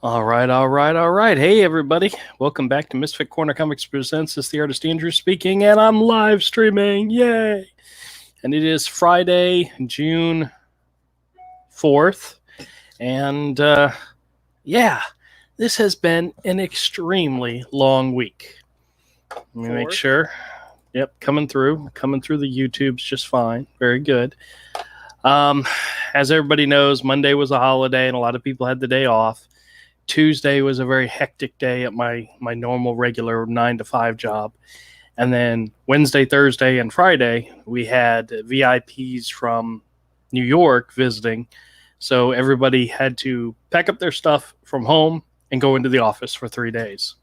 All right. Hey, everybody. Welcome back to Misfit Corner Comics Presents. It's the artist Andrew speaking, and I'm live streaming. Yay! And it is Friday, June 4th. And, this has been an extremely long week. Let me make sure. Yep, coming through the YouTubes just fine. Very good. As everybody knows, Monday was a holiday, and a lot of people had the day off. Tuesday was a very hectic day at my normal regular 9 to 5 job. And then Wednesday, Thursday, and Friday, we had VIPs from New York visiting. So everybody had to pack up their stuff from home and go into the office for 3 days,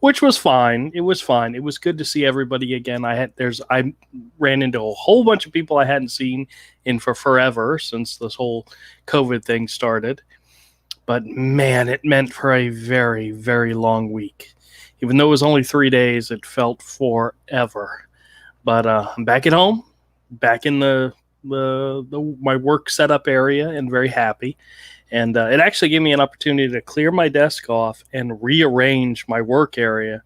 which was fine. It was fine. It was good to see everybody again. I ran into a whole bunch of people I hadn't seen in for forever since this whole COVID thing started. But man, it meant for a very, very long week. Even though it was only 3 days, it felt forever. But I'm back at home, back in my work setup area, and very happy. And it actually gave me an opportunity to clear my desk off and rearrange my work area.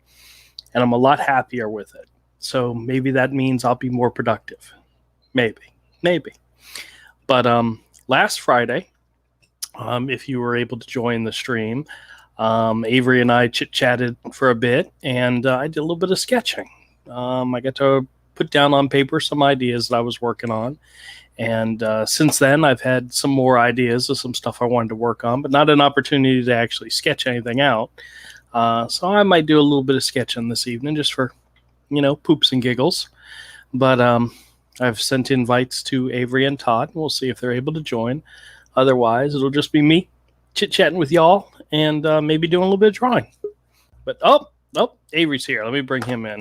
And I'm a lot happier with it. So maybe that means I'll be more productive. Maybe. But last Friday, if you were able to join the stream, Avery and I chit-chatted for a bit, and I did a little bit of sketching. I got to put down on paper some ideas that I was working on, and since then I've had some more ideas of some stuff I wanted to work on, but not an opportunity to actually sketch anything out. So I might do a little bit of sketching this evening just for, poops and giggles. But I've sent invites to Avery and Todd, and we'll see if they're able to join. Otherwise, it'll just be me chit-chatting with y'all and maybe doing a little bit of drawing. But, Avery's here. Let me bring him in.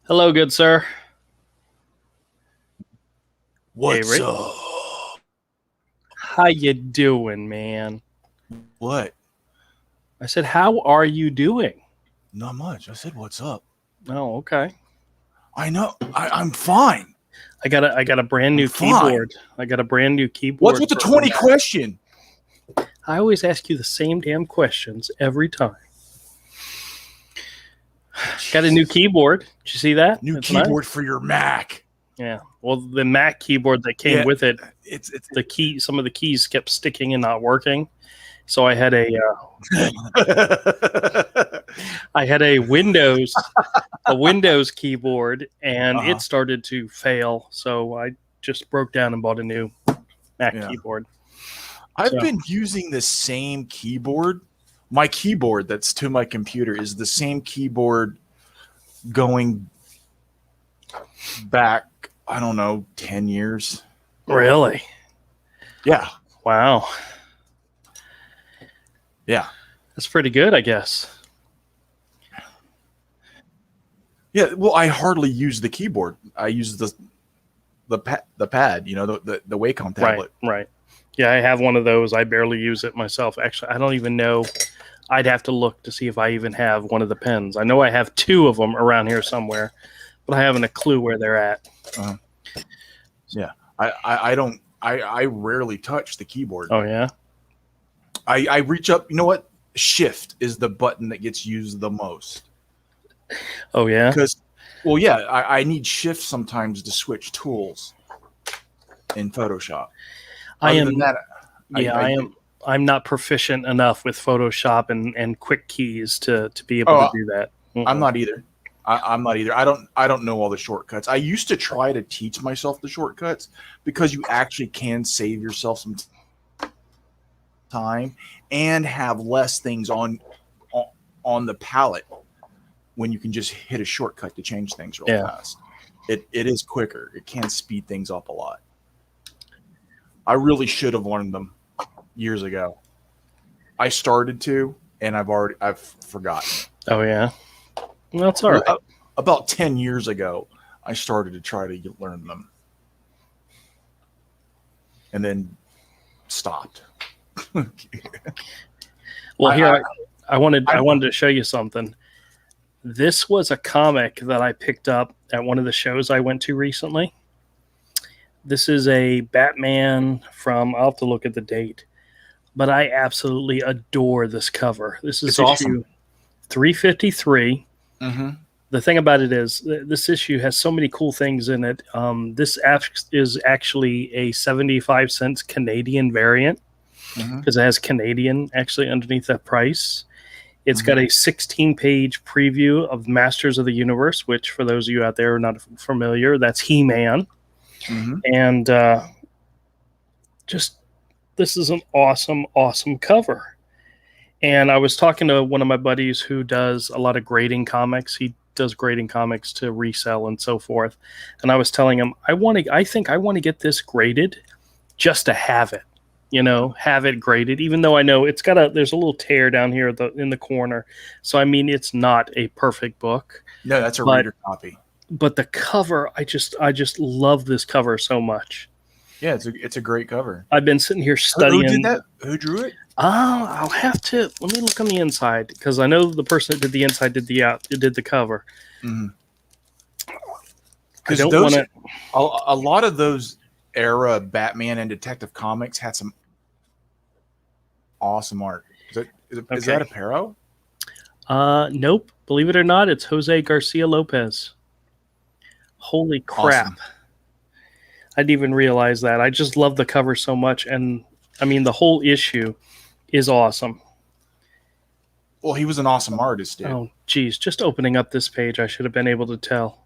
Hello, good sir. What's Avery. up? How you doing, man? What? I said, how are you doing? Not much. I said, what's up? Oh, okay. I know. I'm fine. I got a brand new keyboard. I got a brand new keyboard. What's with the 20 question? I always ask you the same damn questions every time. Got a new keyboard. Did you see that? New keyboard for your Mac. Yeah. Well, the Mac keyboard that came with it, it's the key. Some of the keys kept sticking and not working. So I had a Windows keyboard, and it started to fail. So I just broke down and bought a new Mac keyboard. I've been using the same keyboard. My keyboard that's to my computer is the same keyboard going back, 10 years. Really? Yeah. Wow. Yeah. That's pretty good, I guess. Yeah, well, I hardly use the keyboard. I use the pad, the Wacom tablet. Right. Yeah, I have one of those. I barely use it myself. Actually, I don't even know. I'd have to look to see if I even have one of the pens. I know I have 2 of them around here somewhere, but I haven't a clue where they're at. Yeah, I rarely touch the keyboard. Oh, yeah? I reach up. You know what? Shift is the button that gets used the most. Oh, yeah? Because, I need shift sometimes to switch tools in Photoshop. I'm not proficient enough with Photoshop and quick keys to be able to do that. I'm not either. I'm not either. I don't know all the shortcuts. I used to try to teach myself the shortcuts because you actually can save yourself some time and have less things on the palette when you can just hit a shortcut to change things real fast. It is quicker. It can speed things up a lot. I really should have learned them years ago. I started to, and I've forgotten. Oh, yeah? Well, that's all right. About 10 years ago, I started to try to learn them. And then stopped. Well, here I wanted to show you something. This was a comic that I picked up at one of the shows I went to recently. This is a Batman from, I'll have to look at the date. but I absolutely adore this cover. This is It's issue awesome. 353. Mm-hmm. The thing about it is this issue has so many cool things in it. This is actually a 75 cents Canadian variant because it has Canadian actually underneath that price. It's got a 16-page preview of Masters of the Universe, which for those of you out there who are not familiar, that's He-Man. And just this is an awesome, awesome cover. And I was talking to one of my buddies who does a lot of grading comics. He does grading comics to resell and so forth. And I was telling him, I think I want to get this graded just to have it, have it graded, even though I know there's a little tear down here in the corner. So, I mean, it's not a perfect book. No, that's a reader copy. But the cover, I just love this cover so much. Yeah, it's a great cover. I've been sitting here studying. Who did that? Who drew it? I'll have to let me look on the inside because I know the person that did the inside did the cover. Because a lot of those era Batman and Detective Comics had some awesome art. Is that Aparo? Nope. Believe it or not, it's Jose Garcia Lopez. Holy crap. Awesome. I didn't even realize that. I just love the cover so much. And I mean, the whole issue is awesome. Well, he was an awesome artist, dude. Oh, geez. Just opening up this page, I should have been able to tell.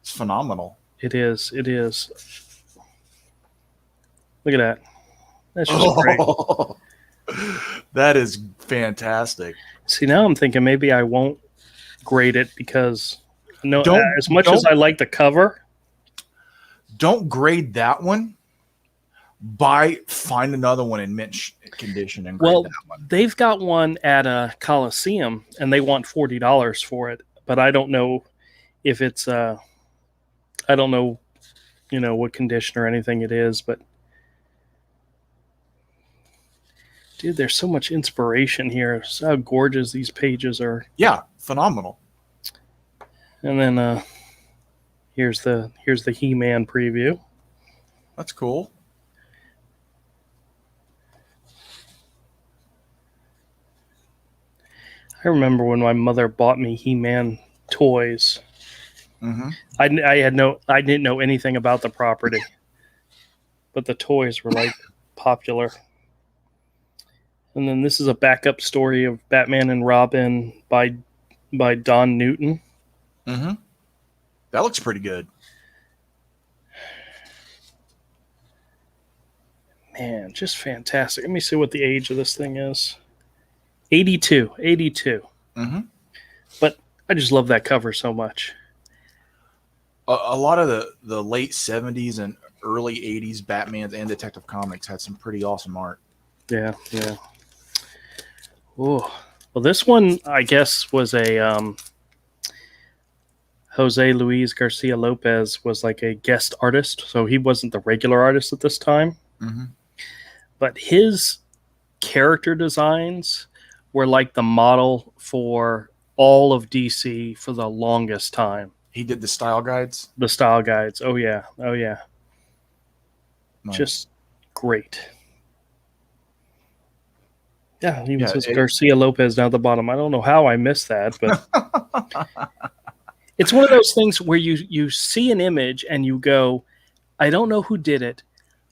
It's phenomenal. It is. It is. Look at that. That's just great. That is fantastic. See, now I'm thinking maybe I won't grade it because as much as I like the cover. Don't grade that one. Find another one in mint condition and grade that one. They've got one at a Coliseum and they want $40 for it, but I don't know if it's I don't know, what condition or anything it is, but dude, there's so much inspiration here. So how gorgeous these pages are. Yeah, phenomenal. And then here's the He-Man preview. That's cool. I remember when my mother bought me He-Man toys. I didn't know anything about the property, but the toys were like popular. And then this is a backup story of Batman and Robin by Don Newton. That looks pretty good. Man, just fantastic. Let me see what the age of this thing is. 82. But I just love that cover so much. A lot of the late 70s and early 80s Batmans and Detective Comics had some pretty awesome art. Yeah. Oh, well, this one, I guess, was a Jose Luis Garcia Lopez was like a guest artist, so he wasn't the regular artist at this time. But his character designs were like the model for all of DC for the longest time. He did the style guides? The style guides. Oh, yeah. Nice. Just great. Yeah, even says Garcia Lopez down at the bottom. I don't know how I missed that, but it's one of those things where you see an image and you go, I don't know who did it,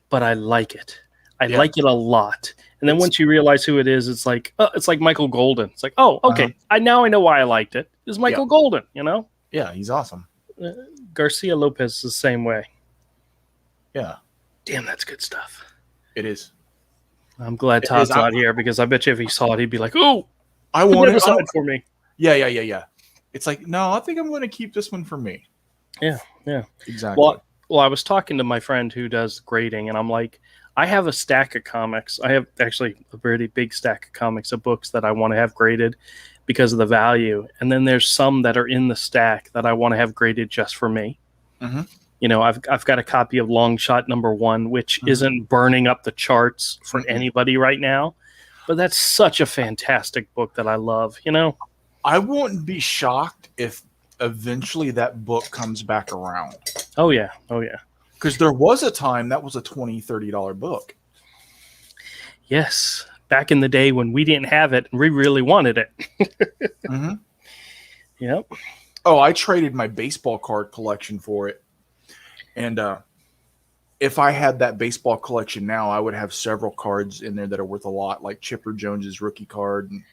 but I like it. I like it a lot. And then once you realize who it is, it's like Michael Golden. It's like, oh, okay. I know why I liked it. It's Michael Golden, Yeah, he's awesome. Garcia Lopez is the same way. Yeah. Damn, that's good stuff. It is. I'm glad Todd's not here because I bet you if he saw it, he'd be like, oh, I want it for me. Yeah. It's like, no, I think I'm going to keep this one for me. Yeah. Exactly. Well, I was talking to my friend who does grading, and I'm like, I have a stack of comics. I have actually a very big stack of comics of books that I want to have graded because of the value. And then there's some that are in the stack that I want to have graded just for me. I've got a copy of Long Shot #1, which isn't burning up the charts for anybody right now. But that's such a fantastic book that I love, I wouldn't be shocked if eventually that book comes back around. Oh, yeah. Because there was a time that was a $20, $30 book. Yes. back in the day when we didn't have it and we really wanted it. Mm-hmm. Yep. Oh, I traded my baseball card collection for it. And if I had that baseball collection now, I would have several cards in there that are worth a lot, like Chipper Jones's rookie card. And,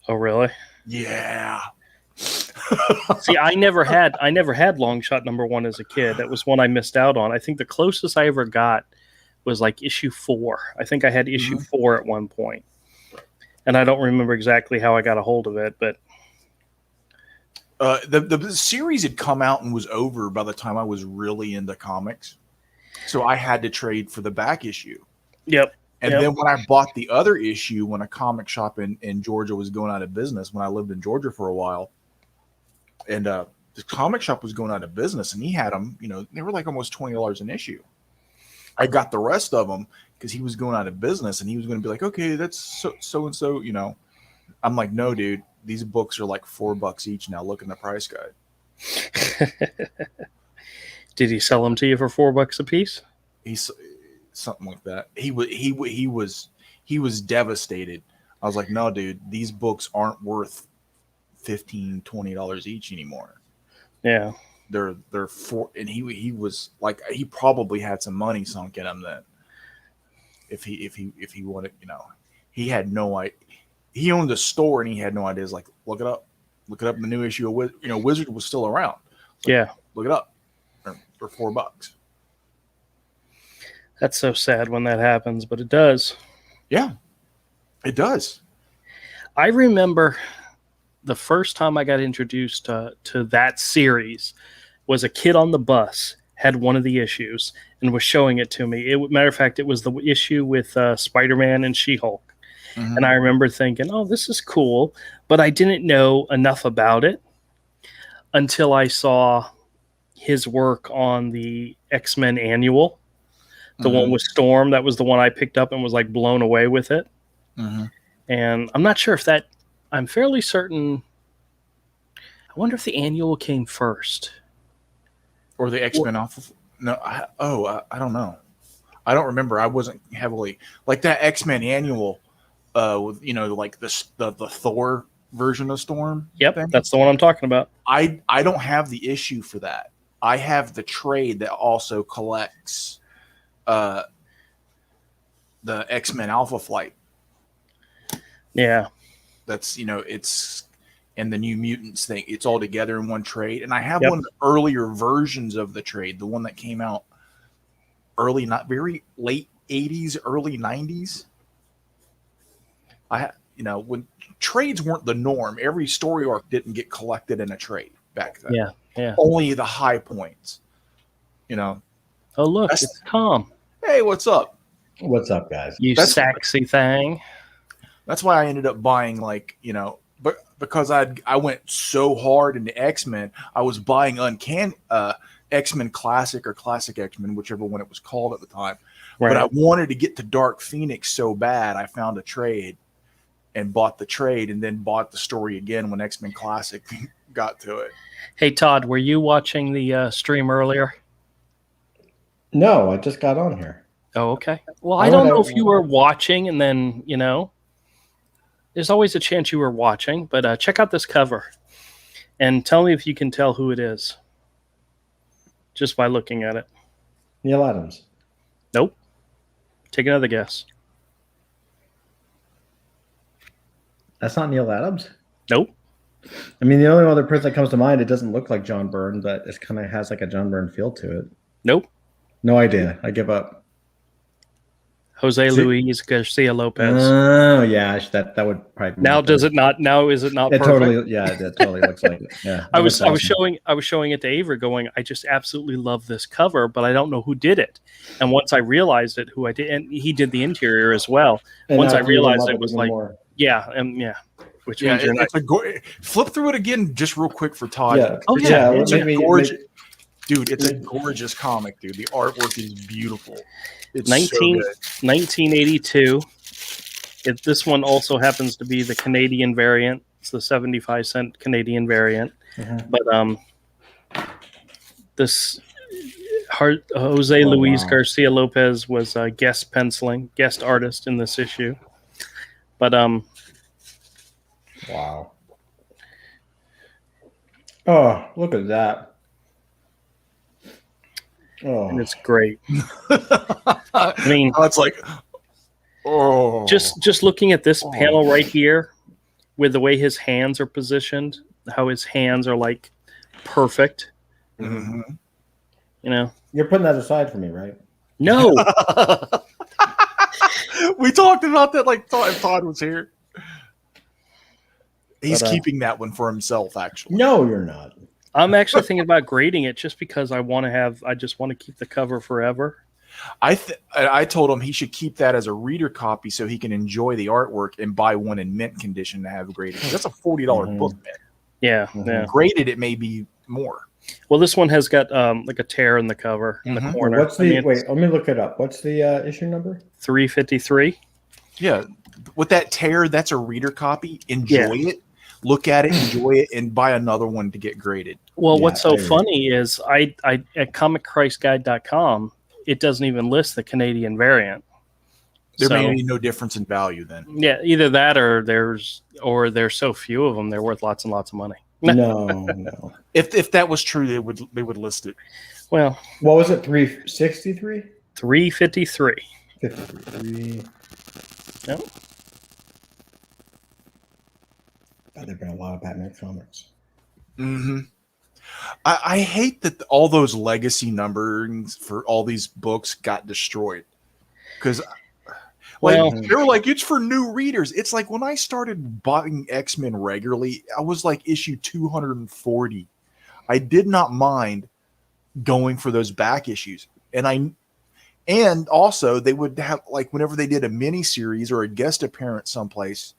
oh, really? yeah. See, I never had Long Shot #1 as a kid. That was one I missed out on. I think the closest I ever got was like issue 4. I think I had issue 4 at one point. And I don't remember exactly how I got a hold of it, but the series had come out and was over by the time I was really into comics. So I had to trade for the back issue. Yep. And then when I bought the other issue, when a comic shop in Georgia was going out of business, when I lived in Georgia for a while, and the comic shop was going out of business, and he had them, they were like almost $20 an issue. I got the rest of them because he was going out of business, and he was going to be like, okay, that's so and so, I'm like, no, dude, these books are like $4 each now. Look in the price guide. Did he sell them to you for $4 a piece? He's something like that. He was devastated. I was like, no, dude, these books aren't worth $15, $20 each anymore. Yeah. They're and he was like, he probably had some money sunk in him then. If he wanted, he had no idea. He owned a store and he had no idea. Like, look it up in the new issue of Wizard was still around. Yeah. Look it up for $4. That's so sad when that happens, but it does. Yeah, it does. I remember the first time I got introduced to that series was a kid on the bus had one of the issues and was showing it to me. Matter of fact, it was the issue with Spider-Man and She-Hulk. Mm-hmm. And I remember thinking, oh, this is cool. But I didn't know enough about it until I saw his work on the X-Men Annual. The one with Storm, that was the one I picked up and was like blown away with it. Mm-hmm. And I'm not sure if I'm fairly certain. I wonder if the Annual came first. Or the X-Men Alpha. No, I don't know. I don't remember. I wasn't heavily like that X-Men Annual. With like the Thor version of Storm. Yep, that's the one I'm talking about. I don't have the issue for that. I have the trade that also collects the X-Men Alpha Flight. Yeah, that's it's and the New Mutants thing. It's all together in one trade, and I have one of the earlier versions of the trade, the one that came out not very late 80s, early 90s. When trades weren't the norm, every story arc didn't get collected in a trade back then. Yeah. Only the high points. Oh, look, it's Tom. Hey, what's up? What's up, guys? That's sexy thing. That's why I ended up buying but because I went so hard into X-Men, I was buying X-Men Classic or Classic X-Men, whichever one it was called at the time. Right. But I wanted to get to Dark Phoenix so bad, I found a trade and bought the trade and then bought the story again when X-Men Classic got to it. Hey, Todd, were you watching the stream earlier? No, I just got on here. Oh, okay. Well, I don't know if you were watching and then, there's always a chance you were watching, but check out this cover and tell me if you can tell who it is just by looking at it. Neil Adams. Nope. Take another guess. That's not Neil Adams? Nope. I mean, the only other person that comes to mind, it doesn't look like John Byrne, but it kind of has like a John Byrne feel to it. Nope. No idea. I give up. Jose Luis Garcia Lopez. Oh, yeah. That would probably. Now, does it not? Now, is it not? It perfect? totally. Yeah, it totally looks like it. Yeah. I was showing it to Avery, going, I just absolutely love this cover, but I don't know who did it. And once I realized it, who I did, and he did the interior as well. And once I realized it was like, more. Which means flip through it again, just real quick for Todd. Yeah. Oh yeah. It's a gorgeous, dude. It's a gorgeous comic, dude. The artwork is beautiful. It's 1982. This one also happens to be the Canadian variant. It's the 75-cent Canadian variant. Mm-hmm. But this Jose Luis Garcia Lopez was a guest artist in this issue. But Wow. Oh, look at that. Oh, and it's great. I mean, it's like, oh, just looking at this panel right here, with the way his hands are positioned, how his hands are like perfect. Mm-hmm. You know, you're putting that aside for me, right? no. We talked about that like Todd was here. He's But, keeping that one for himself, actually. No, you're not. I'm actually thinking about grading it just because I just want to keep the cover forever. I told him he should keep that as a reader copy so he can enjoy the artwork and buy one in mint condition to have graded. That's a $40 book, man. Yeah, yeah. Graded, it may be more. Well, this one has got like a tear in the cover in the corner. What's the wait? Let me look it up. What's the issue number? 353. Yeah, with that tear, that's a reader copy. Enjoy it, look at it, enjoy it, and buy another one to get graded. Well, what's so funny is I at ComicChristGuide.com, it doesn't even list the Canadian variant. There may be no difference in value then. Yeah, either that or there's so few of them, they're worth lots and lots of money. No. If that was true, they would list it. Well, what was it? 363? 353. 53. Yep. There've been a lot of Batman comics. Mm-hmm. I hate that all those legacy numberings for all these books got destroyed because. They were like, it's for new readers. It's like when I started buying X-Men regularly, I was like issue 240. I did not mind going for those back issues. And also they would have, like, whenever they did a mini series or a guest appearance someplace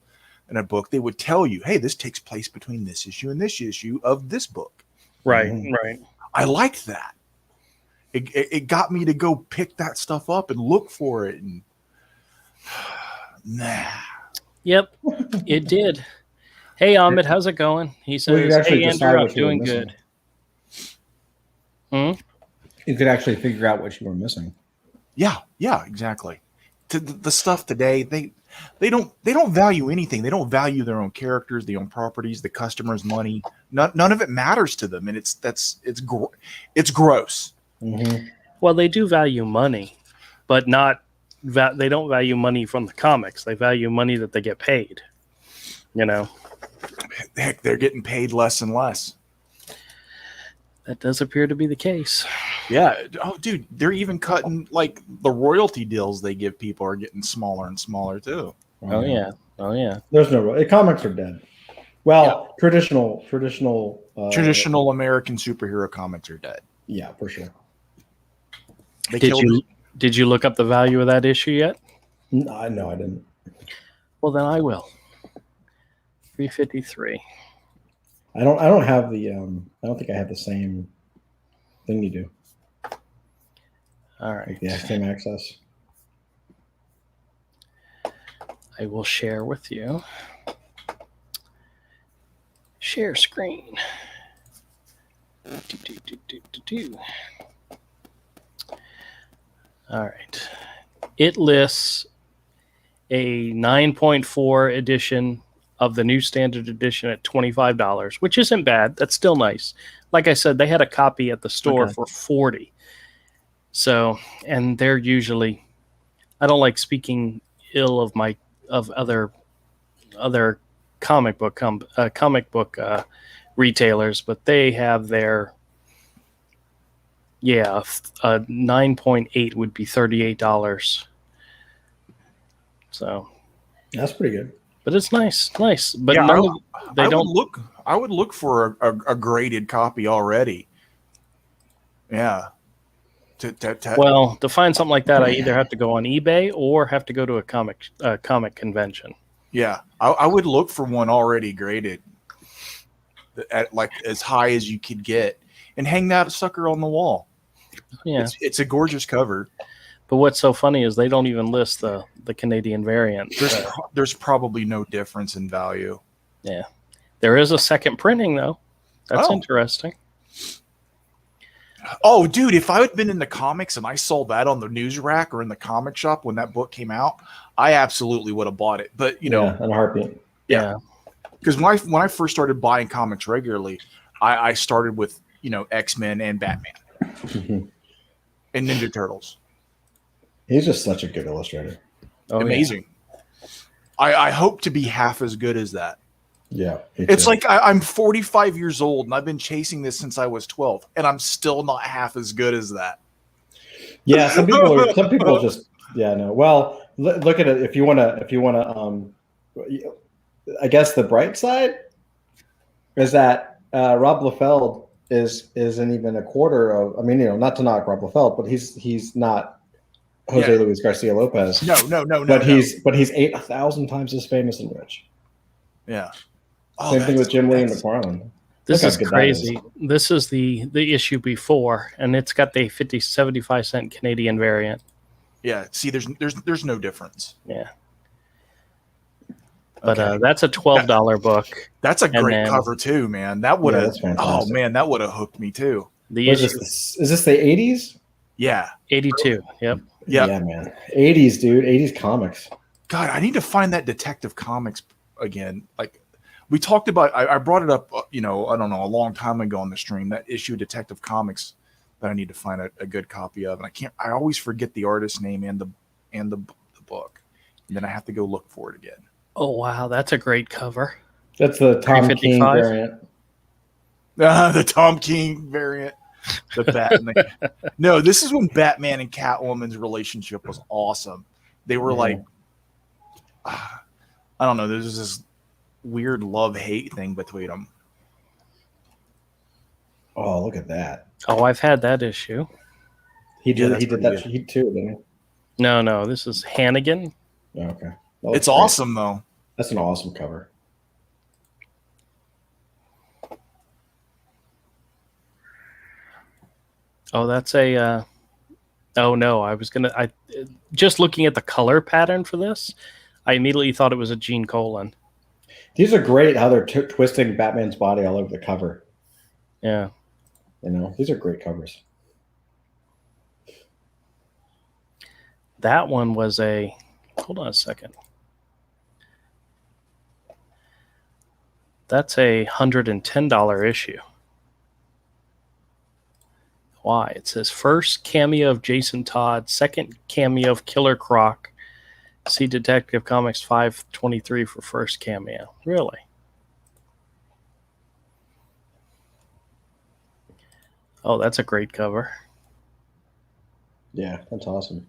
in a book, they would tell you, hey, this takes place between this issue and this issue of this book. Right, right. I liked that. It got me to go pick that stuff up and look for it. And nah. Yep, it did. Hey, Ahmed, how's it going? He says, hey, Andrew, I'm doing good. You could actually figure out what you were missing. Yeah, exactly. The stuff today, they don't value anything. They don't value their own characters, their own properties, the customer's money. None of it matters to them, and it's gross. Mm-hmm. Well, they do value money, but they don't value money from the comics. They value money that they get paid. You know, heck, they're getting paid less and less. That does appear to be the case. Yeah. Oh, dude, they're even cutting, like, the royalty deals they give people are getting smaller and smaller too. Oh yeah. There's no comics are dead. Well, traditional American superhero comics are dead. Yeah, for sure. Did you look up the value of that issue yet? No, I didn't. Well, then I will. 353. I don't have the I don't think I have the same thing you do. All right. Yeah, same access. I will share with you. Share screen. All right. It lists a 9.4 edition of the new standard edition at $25, which isn't bad. That's still nice. Like I said, they had a copy at the store for $40. So, and they're usually, I don't like speaking ill of other comic book retailers, but they have their 9.8 would be $38. So that's pretty good. But it's nice. But yeah, I would look for a graded copy already. Yeah. Well, to find something like that, I either have to go on eBay or have to go to a comic convention. Yeah, I would look for one already graded, at like as high as you could get, and hang that sucker on the wall. Yeah, it's a gorgeous cover. But what's so funny is they don't even list the Canadian variant. There's probably no difference in value. Yeah, there is a second printing though. That's interesting. Oh, dude, if I had been in the comics and I saw that on the news rack or in the comic shop when that book came out, I absolutely would have bought it. But, you know, in a heartbeat. Yeah. Because when I first started buying comics regularly, I started with, you know, X-Men and Batman and Ninja Turtles. He's just such a good illustrator. Amazing. I hope to be half as good as that. Yeah. It's like I'm 45 years old and I've been chasing this since I was 12 and I'm still not half as good as that. Yeah. Some people just, no. Well, look at it. If you want to, I guess the bright side is that Rob Liefeld isn't even a quarter of. I mean, you know, not to knock Rob Liefeld, but he's not Jose Luis Garcia Lopez. No. But he's 8,000 times as famous and rich. Yeah. Same thing with Jim Lee and McFarlane. This is crazy. This is the issue before, and it's got the 75-cent Canadian variant. Yeah. See, there's no difference. Yeah. But that's a $12 book. That's a great cover too, man. That would have. Oh man, that would have hooked me too. Is this the 80s? Yeah, 82. Yep. Yeah, man. 80s, dude. 80s comics. God, I need to find that Detective Comics again. Like we talked about, I brought it up. You know, I don't know, a long time ago on the stream. That issue of Detective Comics that I need to find a good copy of, and I can't. I always forget the artist's name and the book, and then I have to go look for it again. Oh, wow. That's a great cover. That's the Tom King variant. The Tom King variant. The Batman. No, this is when Batman and Catwoman's relationship was awesome. They were like, I don't know. There's this weird love-hate thing between them. Oh, look at that. Oh, I've had that issue. He did that too, didn't he? No. This is Hannigan. Oh, okay. It's great. Awesome, though. That's an awesome cover. Oh, that's a. Oh no, I just looking at the color pattern for this, I immediately thought it was a Gene Colan. These are great. How they're twisting Batman's body all over the cover. Yeah, you know, these are great covers. That one was a. Hold on a second. That's a $110 issue. Why? It says first cameo of Jason Todd, second cameo of Killer Croc. See Detective Comics 523 for first cameo. Really? Oh, that's a great cover. Yeah, that's awesome.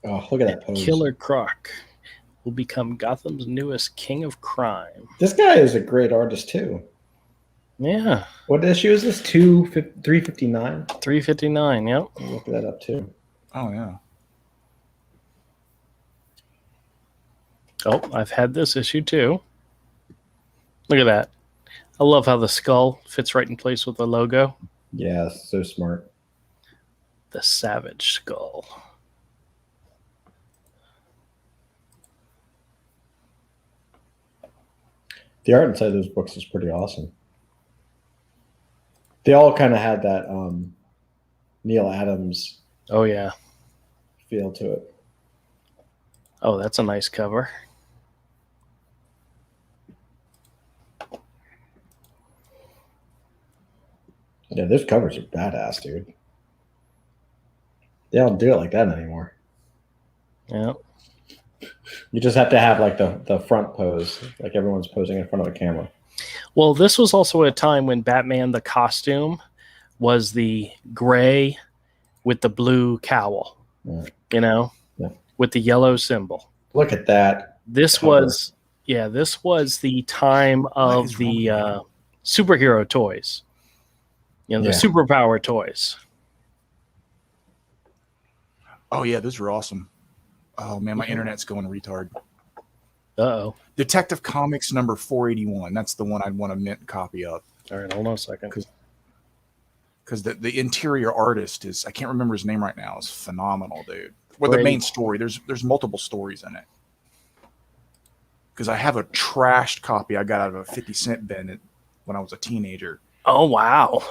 Oh, look at that pose. Killer Croc will become Gotham's newest king of crime. This guy is a great artist, too. Yeah. What issue is this? 359? 359, yep. I'll look that up, too. Oh, yeah. Oh, I've had this issue, too. Look at that. I love how the skull fits right in place with the logo. Yeah, so smart. The Savage Skull. The art inside those books is pretty awesome. They all kind of had that Neil Adams feel to it. Oh, that's a nice cover. Yeah, those covers are badass, dude. They don't do it like that anymore. Yeah. You just have to have like the front pose, like everyone's posing in front of a camera. Well, this was also a time when Batman, the costume, was the gray with the blue cowl, you know, with the yellow symbol. Look at that. This was the time of the superhero toys, you know, the superpower toys. Oh, yeah, those were awesome. Oh, man, my internet's going retard. Uh-oh. Detective Comics number 481. That's the one I'd want a mint copy of. All right, hold on a second. Because the interior artist is, I can't remember his name right now, is phenomenal, dude. Well, the main story. There's multiple stories in it. Because I have a trashed copy I got out of a 50-cent bin when I was a teenager. Oh, wow.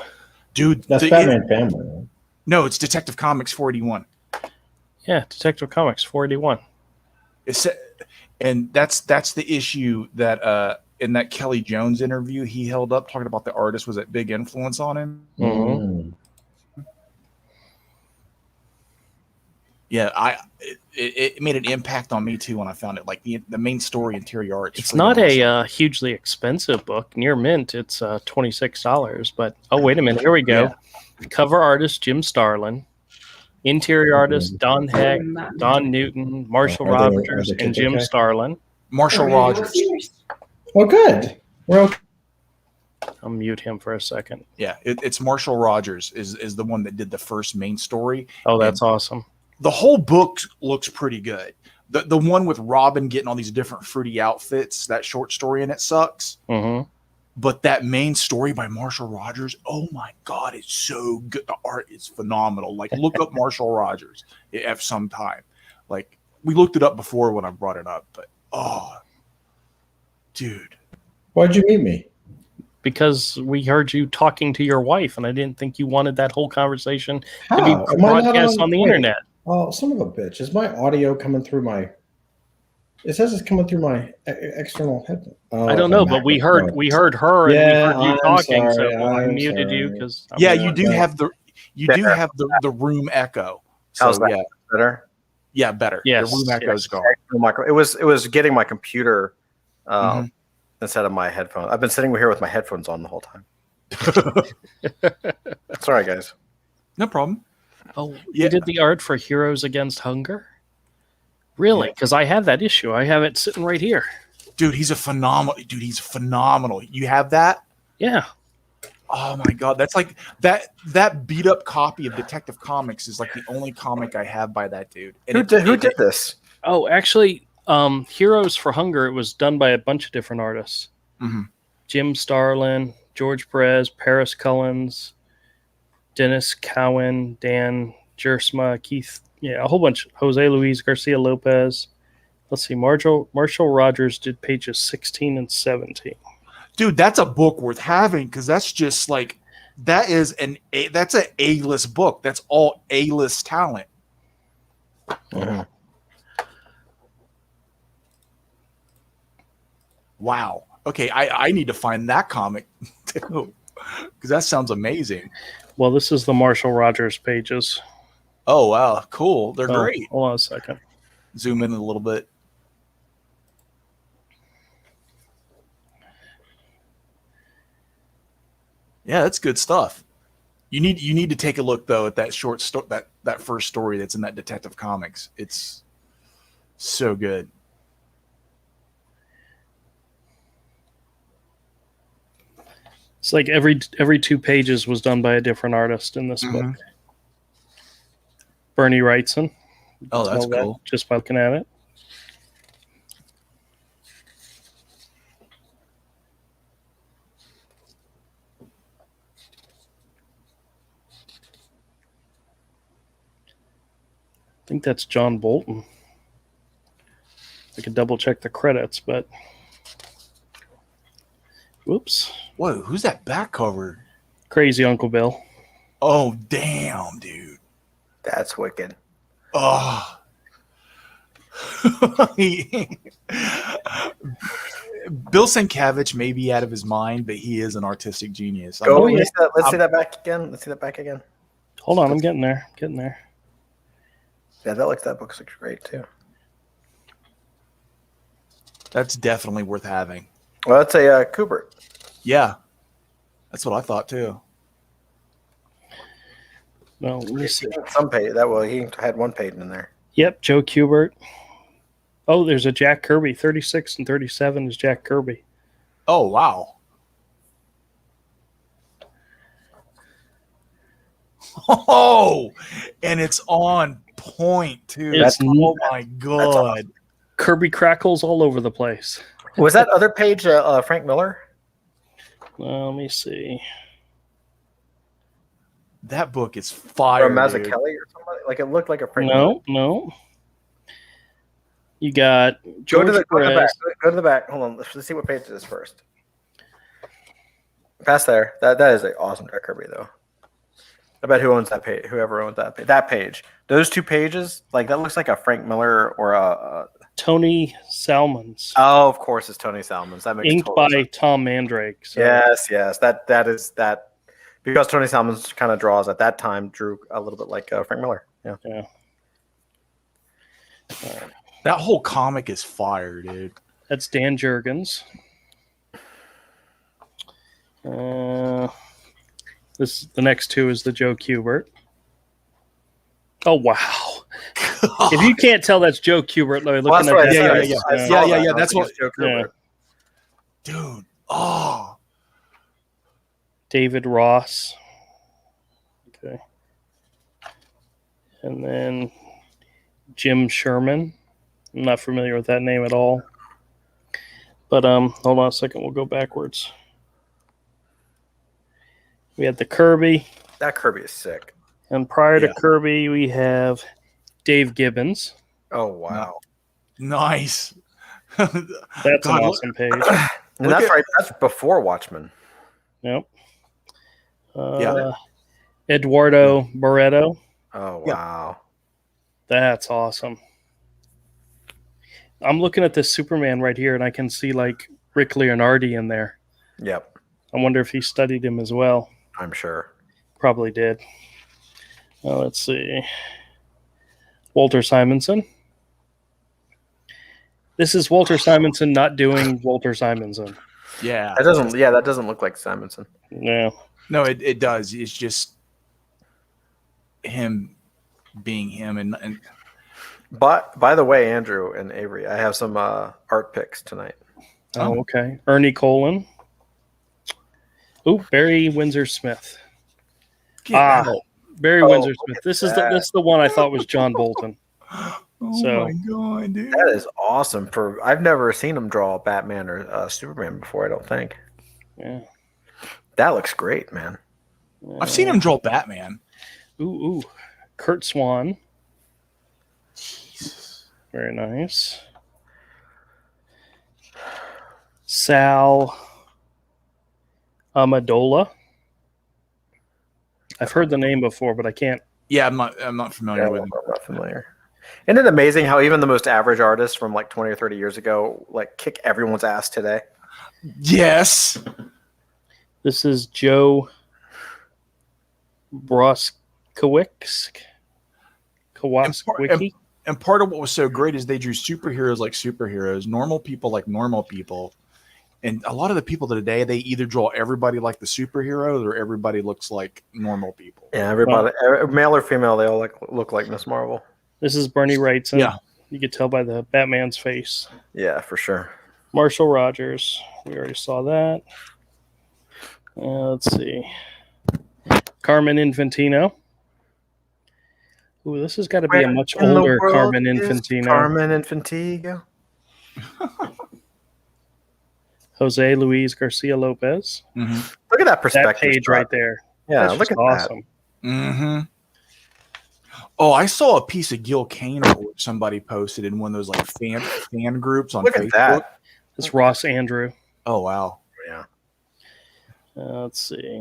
Dude. That's Batman Family. Right? No, it's Detective Comics 481. Yeah, Detective Comics 481. And that's the issue that in that Kelly Jones interview he held up talking about the artist was a big influence on him. Mm-hmm. Yeah, it made an impact on me too when I found it. Like the main story, interior art. It's not a hugely expensive book. Near mint, it's $26. But wait a minute, here we go. Yeah. Cover artist Jim Starlin, interior artist Don Heck, Don Newton, Marshall Rogers, and Jim Starlin. Marshall Rogers. Oh, good. We're okay. I'll mute him for a second. Yeah, it's Marshall Rogers is the one that did the first main story. Oh, that's awesome. The whole book looks pretty good. The one with Robin getting all these different fruity outfits, that short story in it sucks. Mm-hmm. But that main story by Marshall Rogers, oh my God, it's so good. The art is phenomenal. Like, look up Marshall Rogers at some time. Like, we looked it up before when I brought it up, but oh, dude. Why'd you meet me? Because we heard you talking to your wife, and I didn't think you wanted that whole conversation to be broadcast on the internet. Oh, son of a bitch. Is my audio coming through my... It says it's coming through my external headphone. Oh, I don't know, but we heard her and we heard you talking, so I muted you because you do have the room echo. So how's that? Better? Yeah, better. Yes, the room echo's gone. It was getting my computer instead of my headphones. I've been sitting here with my headphones on the whole time. Sorry, guys. No problem. Oh, you did the art for Heroes Against Hunger? Really? Because I have that issue. I have it sitting right here. Dude, he's phenomenal. You have that? Yeah. Oh my God. That's like that beat up copy of Detective Comics is like the only comic I have by that dude. And who did this? Oh, actually, Heroes for Hunger, it was done by a bunch of different artists. Mm-hmm. Jim Starlin, George Perez, Paris Cullens, Dennis Cowan, Dan Jersma, Keith, a whole bunch. Jose Luis Garcia Lopez. Let's see, Marshall Rogers did pages 16 and 17. Dude, that's a book worth having because that's just like that's an A-list book. That's all A-list talent. Mm-hmm. Wow. Okay, I need to find that comic too because that sounds amazing. Well, this is the Marshall Rogers pages. Oh, wow. Cool. They're great. Hold on a second. Zoom in a little bit. Yeah, that's good stuff. You need to take a look though at that short story, that first story that's in that Detective Comics. It's so good. It's like every 2 pages was done by a different artist in this book. Bernie Wrightson. Oh, that's cool. Just by looking at it. I think that's John Bolton. I could double check the credits, but whoops. Whoa, who's that back cover? Crazy Uncle Bill. Oh, damn, dude. That's wicked. Oh. Bill Sienkiewicz may be out of his mind, but he is an artistic genius. Let's see that back again. Let's see that back again. Hold on, I'm getting there. Yeah, that book looks great too. That's definitely worth having. Well, that's a Kubert. Yeah, that's what I thought too. Well, let me see. Some page he had one page in there. Yep, Joe Kubert. Oh, there's a Jack Kirby. 36 and 37 is Jack Kirby. Oh, wow. Oh, and it's on point too. Oh my God. Awesome. Kirby crackles all over the place. Was that other page Frank Miller? Let me see. That book is fire. Or Mazzucchelli or somebody? Like it looked like a Frank. No. You got George Go to the Perez. back. Go to the back. Hold on. Let's see what page it is first. Past there. That is an awesome Jack Kirby though. I bet who owns that page? Whoever owns that page. That page. Those two pages, like that looks like a Frank Miller or a Tony Salmons. Oh, of course, it's Tony Salmons. That makes Inked total by sense. Tom Mandrake. So. Yes. That is because Tony Salmons kind of draws at that time drew a little bit like Frank Miller. Yeah. That whole comic is fire, dude. That's Dan Jurgens. The next two is the Joe Kubert. Oh wow! If you can't tell that's Joe Kubert, looking at that. Yeah. That's what Joe Kubert. Dude. Oh. David Ross. Okay. And then Jim Sherman. I'm not familiar with that name at all. But hold on a second. We'll go backwards. We had the Kirby. That Kirby is sick. And prior to Kirby, we have Dave Gibbons. Oh, wow. Nice. That's an awesome page. And that's right. That's before Watchmen. Yep. Eduardo Barreto. Oh, wow. That's awesome. I'm looking at this Superman right here, and I can see like Rick Leonardi in there. Yep. I wonder if he studied him as well. I'm sure. Probably did. Let's see. Walter Simonson. This is Walter Simonson not doing Walter Simonson. Yeah. That doesn't look like Simonson. Yeah. No, it does. It's just him being him and But by the way, Andrew and Avery, I have some art picks tonight. Oh, okay. Ernie Colin. Barry Windsor Smith. Barry Windsor Smith. This is the one I thought was John Bolton. my god, dude. That is awesome. I've never seen him draw Batman or Superman before, I don't think. Yeah. That looks great, man. I've seen him draw Batman. Ooh. Kurt Swan. Jesus. Very nice. Sal Amadola. I've heard the name before, but I can't. Yeah, I'm not familiar with him. I'm not familiar. Isn't it amazing how even the most average artists from like 20 or 30 years ago like kick everyone's ass today? Yes. This is Joe Broskowicz. Kowalski. And part of what was so great is they drew superheroes like superheroes, normal people like normal people. And a lot of the people today, they either draw everybody like the superheroes or everybody looks like normal people. Yeah, everybody, male or female, they all look like Miss Marvel. This is Bernie Wrightson. Yeah. You could tell by the Batman's face. Yeah, for sure. Marshall Rogers. We already saw that. Let's see. Carmen Infantino. Ooh, this has got to be a much older Carmen Infantino. Carmen Infantino. Jose Luis Garcia Lopez. Mm-hmm. Look at that perspective. That page right there. Yeah, that's look at awesome. that. Mm-hmm. Oh, I saw a piece of Gil Kane report somebody posted in one of those like fan groups on Look Facebook. at that. It's Ross Andrew. Oh wow. Yeah. Let's see.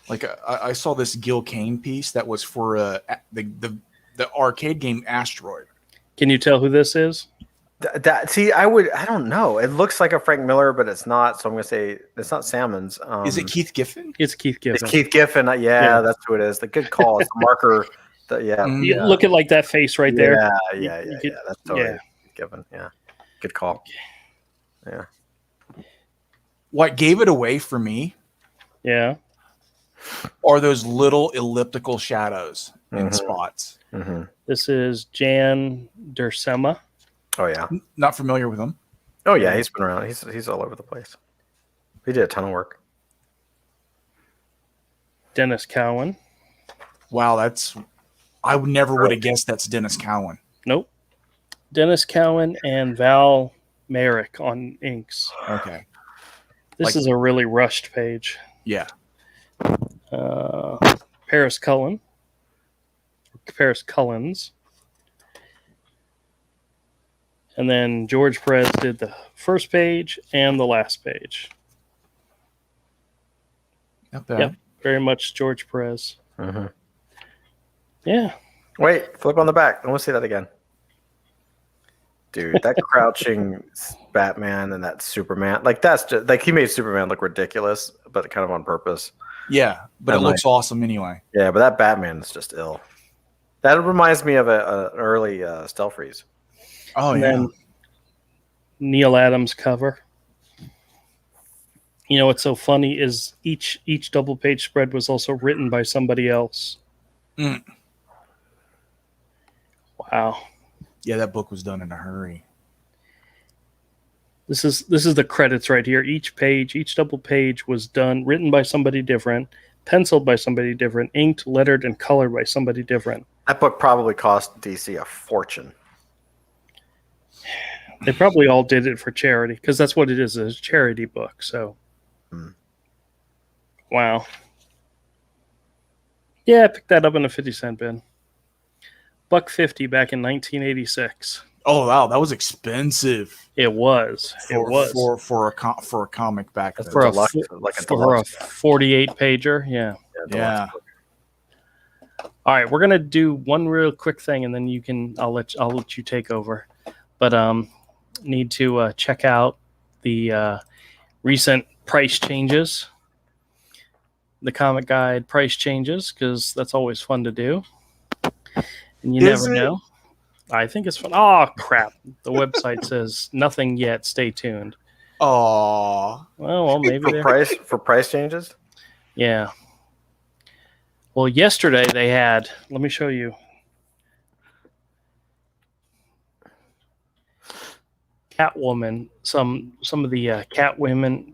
Like I saw this Gil Kane piece that was for the arcade game Asteroid. Can you tell who this is? I don't know. It looks like a Frank Miller, but it's not. So I'm going to say it's not Salmon's. Is it Keith Giffen? It's Keith Giffen. It's Keith Giffen. Yeah, that's who it is. The good call. It's the marker. You look at like that face right there. Yeah. That's totally Keith Giffen. Yeah. Good call. Yeah. What gave it away for me? Yeah. Are those little elliptical shadows in spots? Mm-hmm. This is Jan Dersema. Oh yeah. Not familiar with him. Oh yeah, he's been around. He's all over the place. He did a ton of work. Dennis Cowan. Wow, I never would have guessed that's Dennis Cowan. Nope. Dennis Cowan and Val Merrick on inks. Okay. This is a really rushed page. Yeah. Paris Cullen. Paris Cullins. And then George Perez did the first page and the last page. Not bad. Yep, very much George Perez. Mm-hmm. Yeah. Wait, flip on the back. I want to see that again. Dude, that crouching Batman and that Superman, like that's just like he made Superman look ridiculous, but kind of on purpose. Yeah, but it looks awesome anyway. Yeah, but that Batman is just ill. That reminds me of an early Stealth Freeze. Oh, And yeah. then Neil Adams cover. You know what's so funny is each double page spread was also written by somebody else. Mm. Wow. Yeah, that book was done in a hurry. This is the credits right here. Each page, each double page was written by somebody different, penciled by somebody different, inked, lettered, and colored by somebody different. That book probably cost DC a fortune. They probably all did it for charity because that's what it is, a charity book. So, Wow. Yeah, I picked that up in a 50-cent bin. $1.50 back in 1986. Oh wow, that was expensive. It was. For a comic back then. For a Deluxe, like a deluxe. 48 pager. Yeah. Yeah. All right, we're gonna do one real quick thing, and then I'll let you take over. But need to check out the recent price changes, the comic guide price changes, because that's always fun to do. And you never know. I think it's fun. Oh crap! The website says nothing yet. Stay tuned. Oh. Well, maybe for price changes. Yeah. Well, yesterday they had. Let me show you. Catwoman. Some of the Catwoman.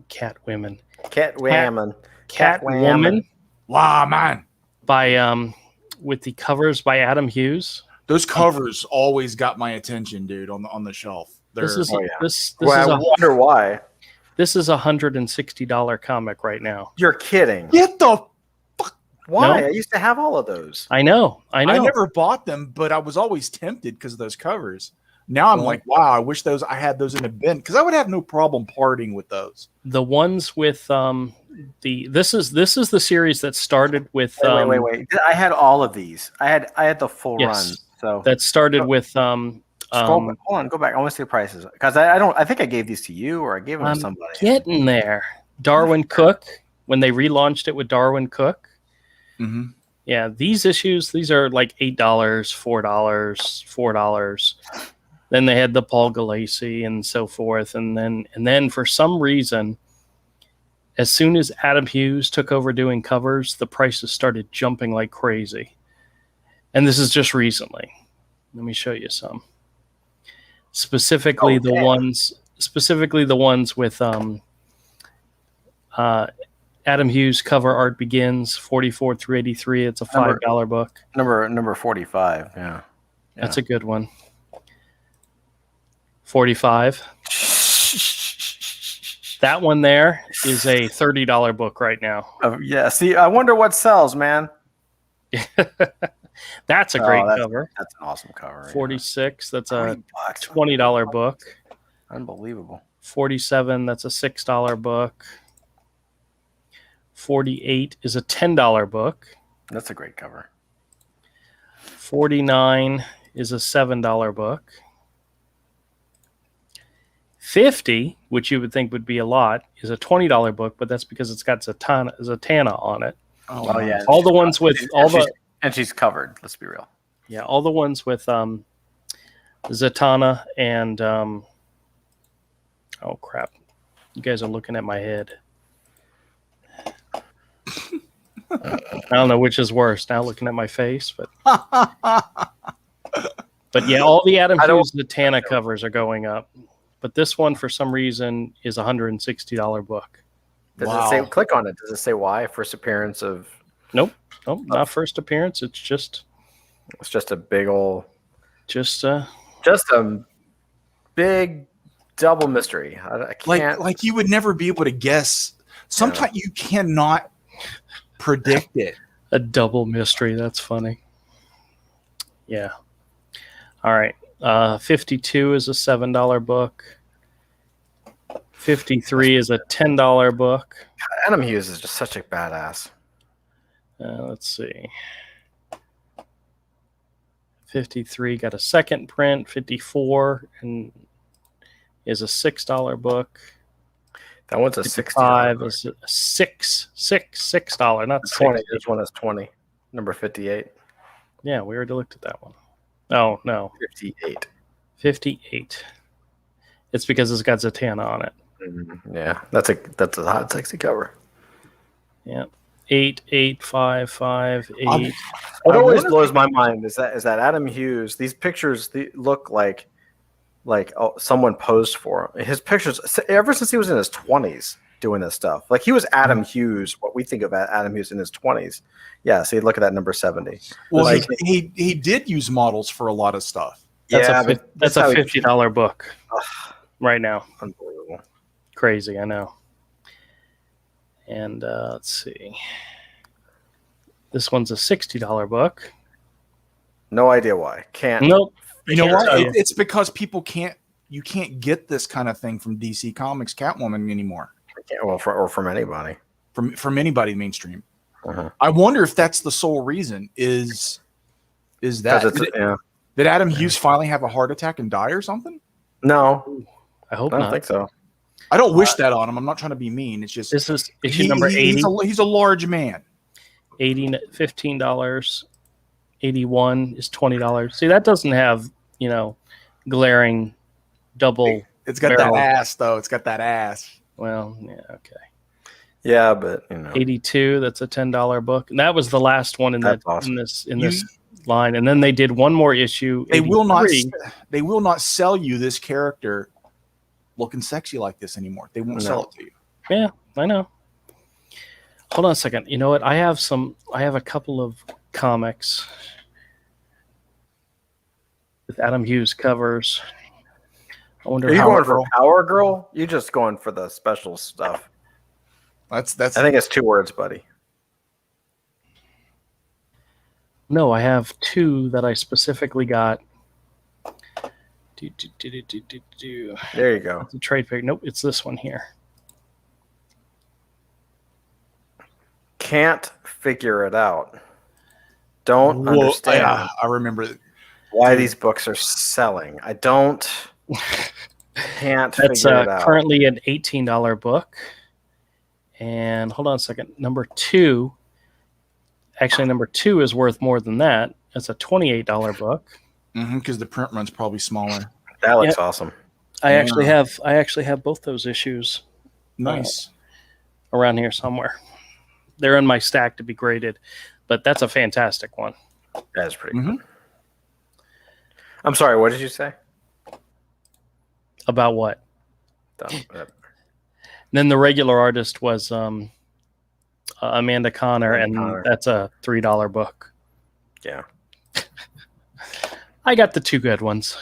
Wow, man. By with the covers by Adam Hughes. Those covers always got my attention, dude. On the shelf. This is I wonder why. This is $160 comic right now. You're kidding. Get the fuck. Why? No. I used to have all of those. I know. I never bought them, but I was always tempted because of those covers. Now I'm like, wow, I wish I had those in a bin because I would have no problem parting with those. The ones with this is the series that started with wait. I had all of these. I had the full run. So that started with hold on, go back. I want to see the prices because I think I gave these to you or I gave them to somebody. Getting there. Darwin Cook, when they relaunched it with Darwin Cook. Mm-hmm. Yeah, these are like $8, $4. Then they had the Paul Galassi and so forth, and then for some reason, as soon as Adam Hughes took over doing covers, the prices started jumping like crazy. And this is just recently. Let me show you some. Specifically the ones with Adam Hughes cover art begins 44 through 83. It's a $5 book. Number 45. Yeah. That's a good one. 45. That one there is a $30 book right now. Yeah. See, I wonder what sells, man. That's a great cover. That's an awesome cover. 46. That's a $20 book. Unbelievable. 47. That's a $6 book. 48 is a $10 book. That's a great cover. 49 is a $7 book. 50, which you would think would be a lot, is a $20 book, but that's because it's got Zatanna on it. Oh yeah. All the ones with and she's covered. Let's be real. Yeah, all the ones with Zatanna and oh crap. You guys are looking at my head. I don't know which is worse, now looking at my face, but yeah, all the Adam Hughes Zatanna covers are going up. But this one, for some reason, is a $160 book. Does it say? Click on it. Does it say why? First appearance of? Nope, not first appearance. It's just a big old, just a big double mystery. I can't. Like you would never be able to guess. Sometimes you cannot predict it. A double mystery. That's funny. Yeah. All right. 52 is a $7 book. 53 is a $10 book. Adam Hughes is just such a badass. Let's see. 53 got a second print. 54 and is a $6 book. That one's a 65 $60. is a $6, not 20. 60. This one is 20. Number 58. Yeah, we already looked at that one. Oh no, 58. 58. It's because it's got Zatanna on it. Yeah, that's a hot, sexy cover. Yeah, 8, 8, 5, 5, 8. What always blows my mind is that Adam Hughes. These pictures look like someone posed for him. His pictures ever since he was in his 20s doing this stuff. Like he was Adam Hughes. What we think of Adam Hughes in his 20s. Yeah. See, look at that number 70. Well, like, he did use models for a lot of stuff. That's yeah, that's a $50 book right now. Unbelievable. Crazy, I know. And let's see. This one's a $60 book. No idea why. Can't. Nope. You know Can't what? tell you. It's because you can't get this kind of thing from DC Comics Catwoman anymore. Well, or from anybody. From anybody mainstream. Uh-huh. I wonder if that's the sole reason. Is that did Adam Hughes finally have a heart attack and die or something? No, I hope I don't not. think so. I don't wish that on him. I'm not trying to be mean. It's just This is issue number 80. He's a large man. 80, $15. 81 is $20. See, that doesn't have, glaring double. It's got barrel. that ass, though. It's got that ass. Well, yeah, okay. Yeah, but 82, that's a $10 book. And that was the last one in That's that awesome. in this line. And then they did one more issue. They 83. will not sell you this character looking sexy like this anymore. They won't sell it to you. Yeah, I know. Hold on a second. You know what? I have a couple of comics with Adam Hughes covers. I wonder Are you how going for Power Girl? You're just going for the special stuff. That's. I think it's 2 words, buddy. No, I have 2 that I specifically got. There you go. It's a trade pick. Nope, it's this one here. Can't figure it out. Don't understand Yeah, I remember why these books are selling. I don't. Can't That's figure it out. currently an $18 book. And hold on a second. Number 2 is worth more than that. It's a $28 book. because the print run's probably smaller. That looks awesome. I actually have both those issues Nice. around here somewhere. They're in my stack to be graded, but that's a fantastic one. That's pretty cool. I'm sorry, what did you say? About what? Done. Then the regular artist was Amanda Connor, that's a $3 book. Yeah. I got the 2 good ones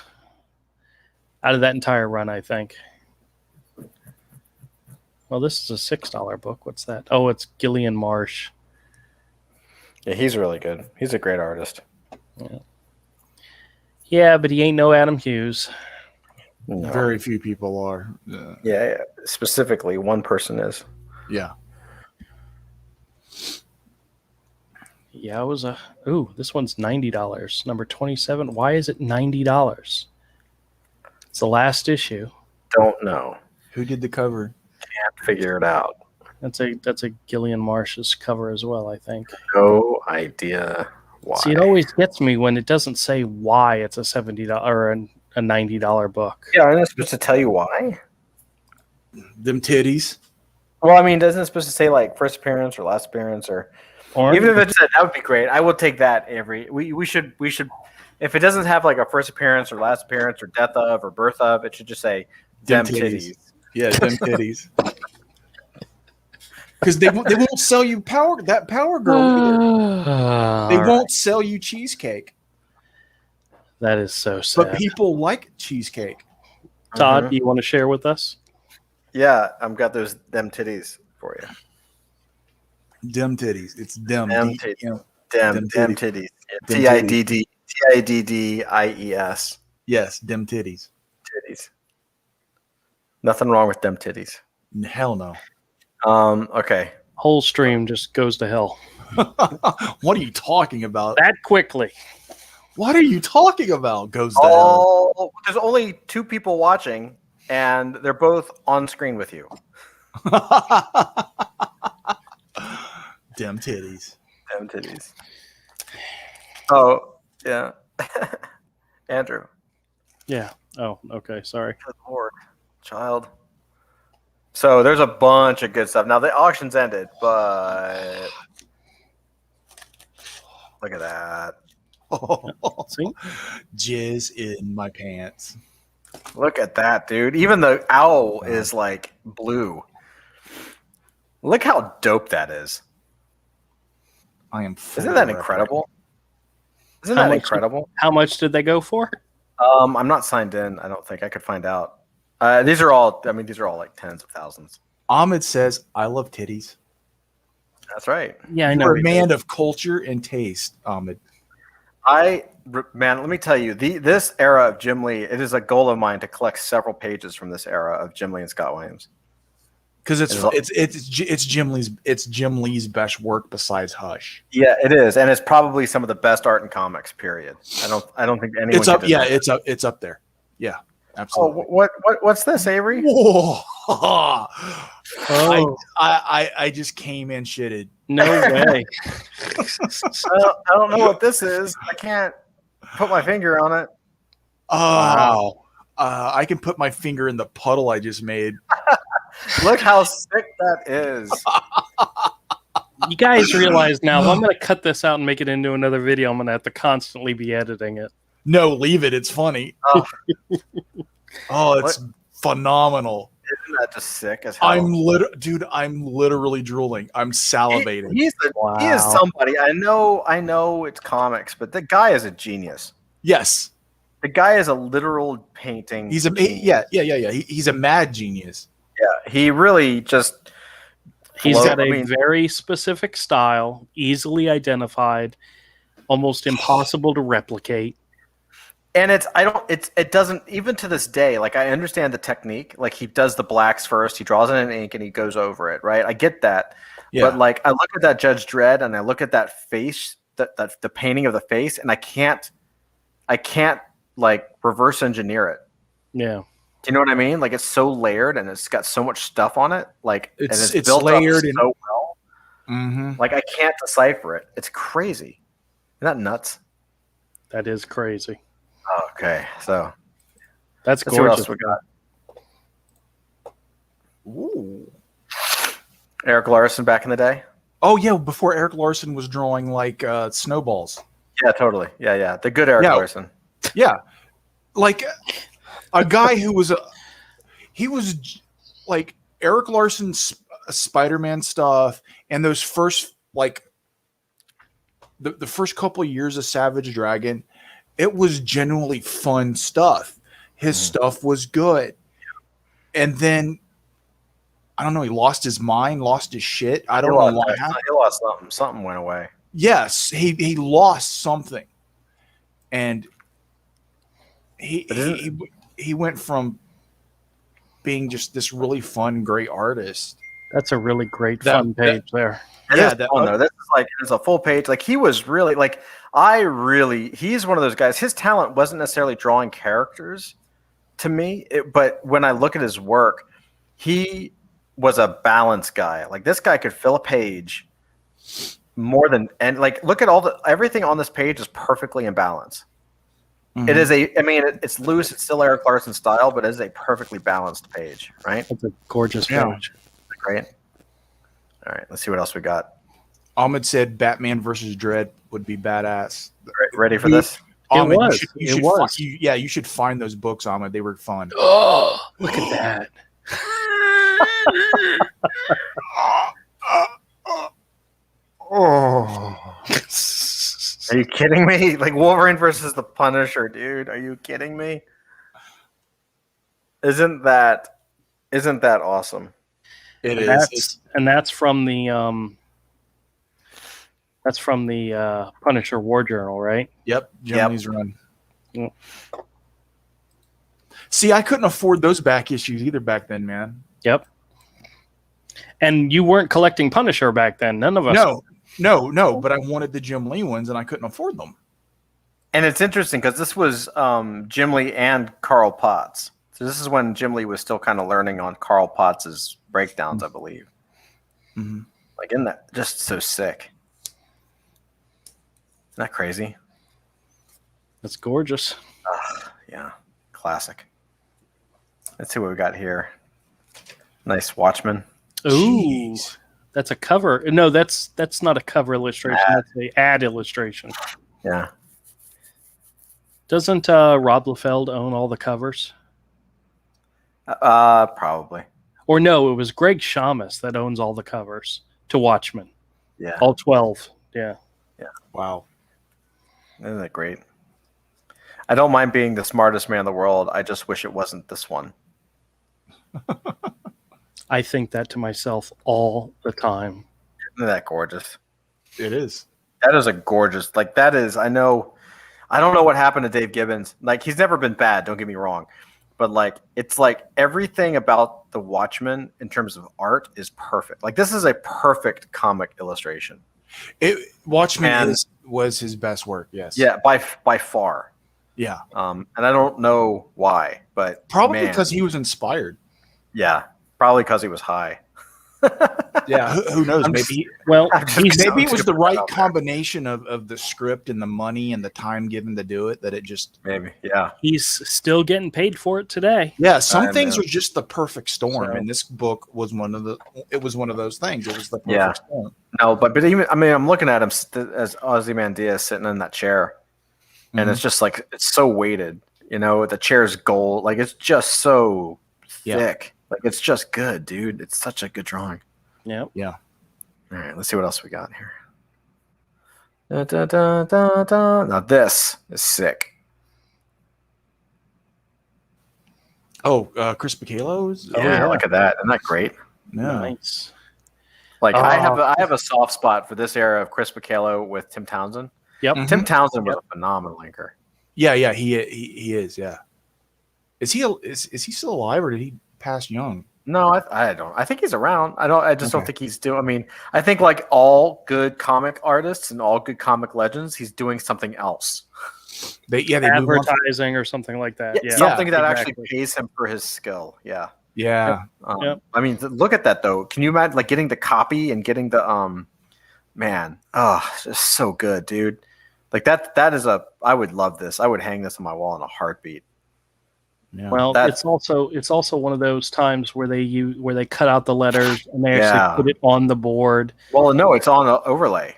out of that entire run, I think. Well, this is a $6 book. What's that? Oh, it's Gillian Marsh. Yeah, he's really good. He's a great artist. Yeah, but he ain't no Adam Hughes. No. Very few people are. Yeah, specifically one person is. Yeah. Yeah, it was this one's $90. Number 27. Why is it $90? It's the last issue. Don't know. Who did the cover? Can't figure it out. That's a Gillian Marsh's cover as well, I think. No idea why. See, it always gets me when it doesn't say why it's a $70 or a $90 book. Yeah, I'm not supposed to tell you why. Them titties. Well, I mean, doesn't it supposed to say like first appearance or last appearance or even if it said that would be great. I will take that we should if it doesn't have like a first appearance or last appearance or death of or birth of, it should just say them titties. Yeah, them titties. Because they won't sell you Power Girl either. They won't sell you cheesecake. That is so sad. But people like cheesecake. Todd, do you want to share with us? Yeah, I've got them titties for you. Dem titties. It's dem. Dem titties. You know, Dem titties. TIDD. Tiddies. Yes, dem titties. Titties. Nothing wrong with them titties. Hell no. Okay. Whole stream just goes to hell What are you talking about? that quickly. What are you talking about? Goes to hell. Oh, there's only 2 people watching, and they're both on screen with you. Dem titties. Them titties. Oh, yeah. Andrew. Yeah. Oh, okay. Sorry. Good Lord. Child. So there's a bunch of good stuff. Now the auction's ended, but look at that. See? Jizz in my pants. Look at that, dude. Even the owl is like blue. Look how dope that is. I am. Isn't that incredible? Isn't How that much incredible? How much did they go for? I'm not signed in. I don't think I could find out. These are all like tens of thousands. Ahmed says, "I love titties." That's right. Yeah, I know. You're a man of culture and taste, Ahmed. Man, let me tell you, this era of Jim Lee, it is a goal of mine to collect several pages from this era of Jim Lee and Scott Williams. Because it's Jim Lee's best work besides Hush. Yeah, it is, and it's probably some of the best art in comics. Period. I don't think anyone. It's up. could Yeah, deny it. it's up there. Yeah, Oh, absolutely. what's this, Avery? Whoa. Oh, I just came in shitted. no way. I don't know what this is. I can't put my finger on it. Oh, I can put my finger in the puddle I just made. Look how sick that is. You guys realize now, if I'm going to cut this out and make it into another video, I'm going to have to constantly be editing it. No, leave it. It's funny. Oh, It's phenomenal. isn't that just sick as hell? I'm literally drooling. I'm salivating. He is somebody. I know it's comics, but the guy is a genius. Yes, The guy is a literal painting. he's a genius. yeah. He's a mad genius. Yeah, he really just. He's got a very specific style, easily identified, almost impossible to replicate. And it doesn't, even to this day, like I understand the technique. Like he does the blacks first, he draws it in ink and he goes over it, right? I get that. Yeah. But like I look at that Judge Dredd and I look at that face, that the painting of the face, and I can't like reverse engineer it. Yeah. Do you know what I mean? Like it's so layered and it's got so much stuff on it. Like It's and built layered up so well. Mm-hmm. Like I can't decipher it. It's crazy. Isn't that nuts? That is crazy. Okay, so That's let's see what gorgeous. else we got. Ooh. Eric Larson back in the day. Oh yeah, before Eric Larson was drawing like snowballs. Yeah, totally. Yeah. The good Eric Larson. Yeah, like a guy who was like Eric Larson's Spider-Man stuff and those first like the first couple of years of Savage Dragon. It was genuinely fun stuff. His stuff was good. And then, I don't know, he lost his mind, lost his shit. I don't know why. He lost something. Something went away. Yes, he lost something. And he went from being just this really fun, great artist. That's a really great fun page there. This is like it's a full page. Like he was really like he's one of those guys. His talent wasn't necessarily drawing characters to me, but when I look at his work, he was a balanced guy. Like this guy could fill a page more than, and like look at everything on this page is perfectly in balance. Mm-hmm. It is it's loose. It's still Eric Larson style, but it is a perfectly balanced page, right? It's a gorgeous page. Great. All right, let's see what else we got. Ahmed said Batman versus Dredd would be badass. Ready for this? Ahmed, it was. You should find those books, Ahmed. They were fun. Oh, look at that. Oh. Are you kidding me? Like Wolverine versus the Punisher, dude. Are you kidding me? Isn't that awesome? It is. And that's from the That's from the Punisher War Journal, right? Yep, Jim Lee's run. Yep. See, I couldn't afford those back issues either back then, man. Yep. And you weren't collecting Punisher back then. None of us. No. But I wanted the Jim Lee ones, and I couldn't afford them. And it's interesting because this was Jim Lee and Carl Potts. So this is when Jim Lee was still kind of learning on Carl Potts's breakdowns, I believe. Mm-hmm. Like, isn't that just so sick? Isn't that crazy? That's gorgeous. Yeah, classic. Let's see what we got here. Nice Watchmen. Ooh, that's a cover. No, that's not a cover illustration. That's an ad illustration. Yeah. Doesn't Rob Liefeld own all the covers? Probably. Or no, it was Greg Shamus that owns all the covers to Watchmen. Yeah. All 12. Yeah. Yeah. Wow. Isn't that great? I don't mind being the smartest man in the world. I just wish it wasn't this one. I think that to myself all the time. Isn't that gorgeous? It is. That is a gorgeous, like that is, I don't know what happened to Dave Gibbons. Like, he's never been bad, don't get me wrong. But like, it's like everything about the Watchmen in terms of art is perfect. Like, this is a perfect comic illustration. Watchmen was his best work, yes. Yeah, by far. Yeah. And I don't know why, but probably because he was inspired. Yeah, probably because he was high. Yeah, who knows? Maybe it was the right combination of the script and the money and the time given to do it that it just yeah. He's still getting paid for it today. Yeah, some things are just the perfect storm, and this book was one of those things. It was the perfect storm. No, but even I'm looking at him as Ozymandias sitting in that chair, and it's just like it's so weighted. You know, the chair's gold, like it's just so thick. Like, it's just good, dude. It's such a good drawing. Yeah. Yeah. All right, let's see what else we got here. Now this is sick. Oh, Chris Bacalo's? Yeah, look at that. Isn't that great? Yeah. Nice. Like, I have a soft spot for this era of Chris Bacalo with Tim Townsend. Yep. Mm-hmm. Tim Townsend was a phenomenal inker. Yeah, he is. Yeah. Is he still alive, or did he pass young? No, I don't. I think he's around. I just don't think he's doing. I mean, I think like all good comic artists and all good comic legends, he's doing something else. They advertising or something like that. Yeah, something that actually pays him for his skill. Yeah. Yeah. I mean, look at that though. Can you imagine like getting the copy and getting the man? Oh, just so good, dude. Like that is I would love this. I would hang this on my wall in a heartbeat. Yeah. Well, it's also one of those times where they cut out the letters and they actually put it on the board. Well, no, it's on an overlay.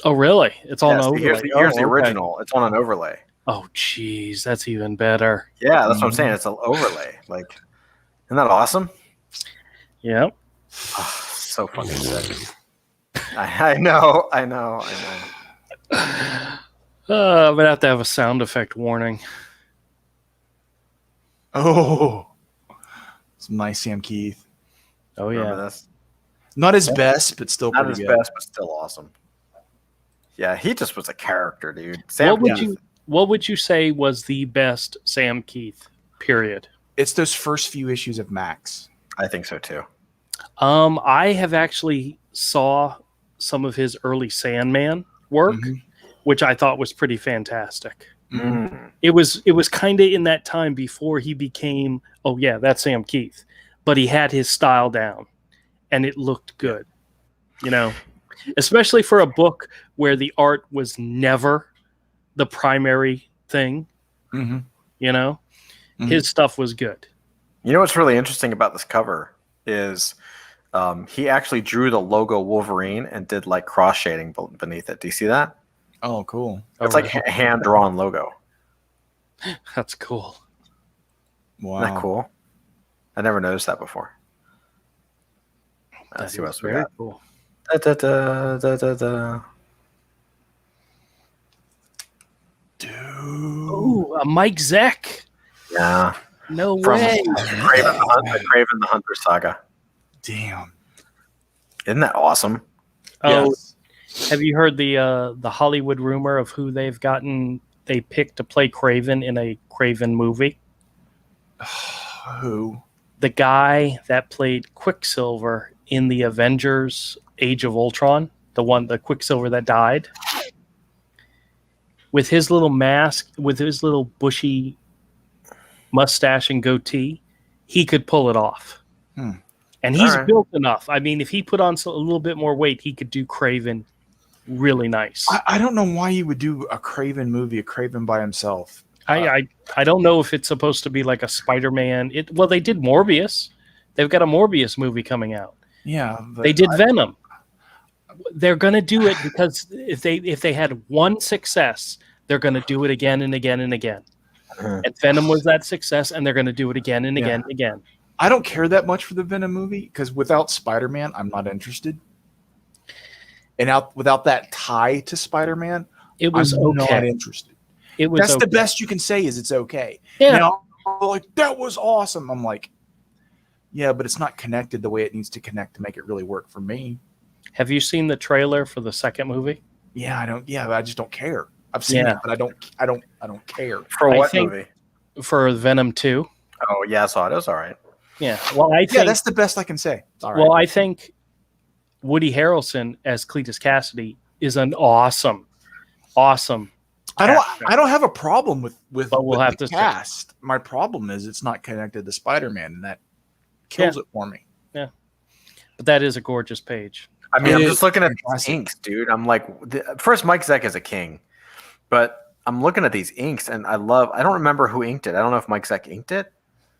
Oh, really? It's on an overlay. Here's the original. It's on an overlay. Oh, geez, that's even better. Yeah, that's what I'm saying. It's an overlay. Like, isn't that awesome? Yeah. Oh, so fucking sick. I know. I'm gonna have to have a sound effect warning. Oh, some nice Sam Keith. Oh, Remember yeah. this? Not his best, but still Not pretty his good. best, but still awesome. Yeah, he just was a character, dude. What would you say was the best Sam Keith? Period. It's those first few issues of Max. I think so too. I have actually saw some of his early Sandman work, which I thought was pretty fantastic. Mm. It was kind of in that time before he became, oh yeah, that's Sam Keith, but he had his style down, and it looked good, you know, especially for a book where the art was never the primary thing. You know, his stuff was good. You know what's really interesting about this cover is he actually drew the logo Wolverine and did like cross shading beneath it. Do you see that? Oh, cool. It's like a hand-drawn logo. That's cool. Wow. Isn't that cool? I never noticed that before. Let's see what else we got. Cool. Dude. Ooh, a Mike Zeck. Yeah. No From way. Craven the Hunter saga. Damn. Isn't that awesome? Oh, Yes. Have you heard the Hollywood rumor of who they picked to play Craven in a Craven movie? Who? The guy that played Quicksilver in the Avengers Age of Ultron, the Quicksilver that died. With his little mask, with his little bushy mustache and goatee, he could pull it off. And he's built enough. I mean, if he put on a little bit more weight, he could do Craven really nice. I don't know why you would do a Craven movie, a Craven by himself. I don't know if it's supposed to be like a Spider-Man. Well, they did Morbius. They've got a Morbius movie coming out. Yeah, they did Venom. They're going to do it because if they had one success, they're going to do it again and again and again. And Venom was that success, and they're going to do it again and again and again. I don't care that much for the Venom movie because without Spider-Man, I'm not interested. And without that tie to Spider-Man, I'm not interested. That's the best you can say is it's okay. Yeah. Now, like, that was awesome. I'm like, yeah, but it's not connected the way it needs to connect to make it really work for me. Have you seen the trailer for the second movie? Yeah, I don't. Yeah, I just don't care. I've seen it, but I don't care. For what movie? For Venom 2. Oh yeah, I saw it. It was all right. Yeah. Well, I think that's the best I can say. It's all right. Well, I think Woody Harrelson as Cletus Cassidy is an awesome. I don't have a problem with the cast. See. My problem is it's not connected to Spider-Man, and that kills it for me. Yeah, but that is a gorgeous page. I mean, I'm just looking at these inks, dude. I'm like, first, Mike Zeck is a king, but I'm looking at these inks, and I don't remember who inked it. I don't know if Mike Zeck inked it.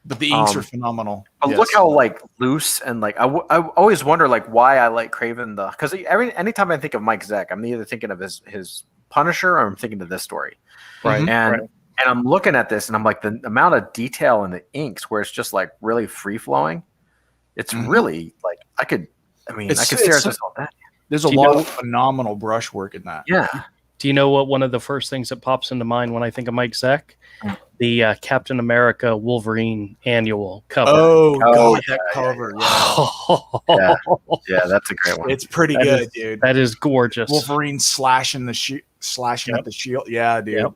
But the inks are phenomenal. But look how like loose and like I always wonder like why I like Craven because anytime I think of Mike Zeck, I'm either thinking of his Punisher or I'm thinking of this story, right? And I'm looking at this and I'm like the amount of detail in the inks where it's just like really free flowing. It's really like I could stare at this all day. There's a lot of phenomenal brushwork in that. Yeah. Do you know what one of the first things that pops into mind when I think of Mike Zeck? The Captain America Wolverine annual cover. Oh God, that cover. Yeah. Yeah, that's a great one. It's pretty good, dude. That is gorgeous. Wolverine slashing at the shield. Yeah, dude. Yep.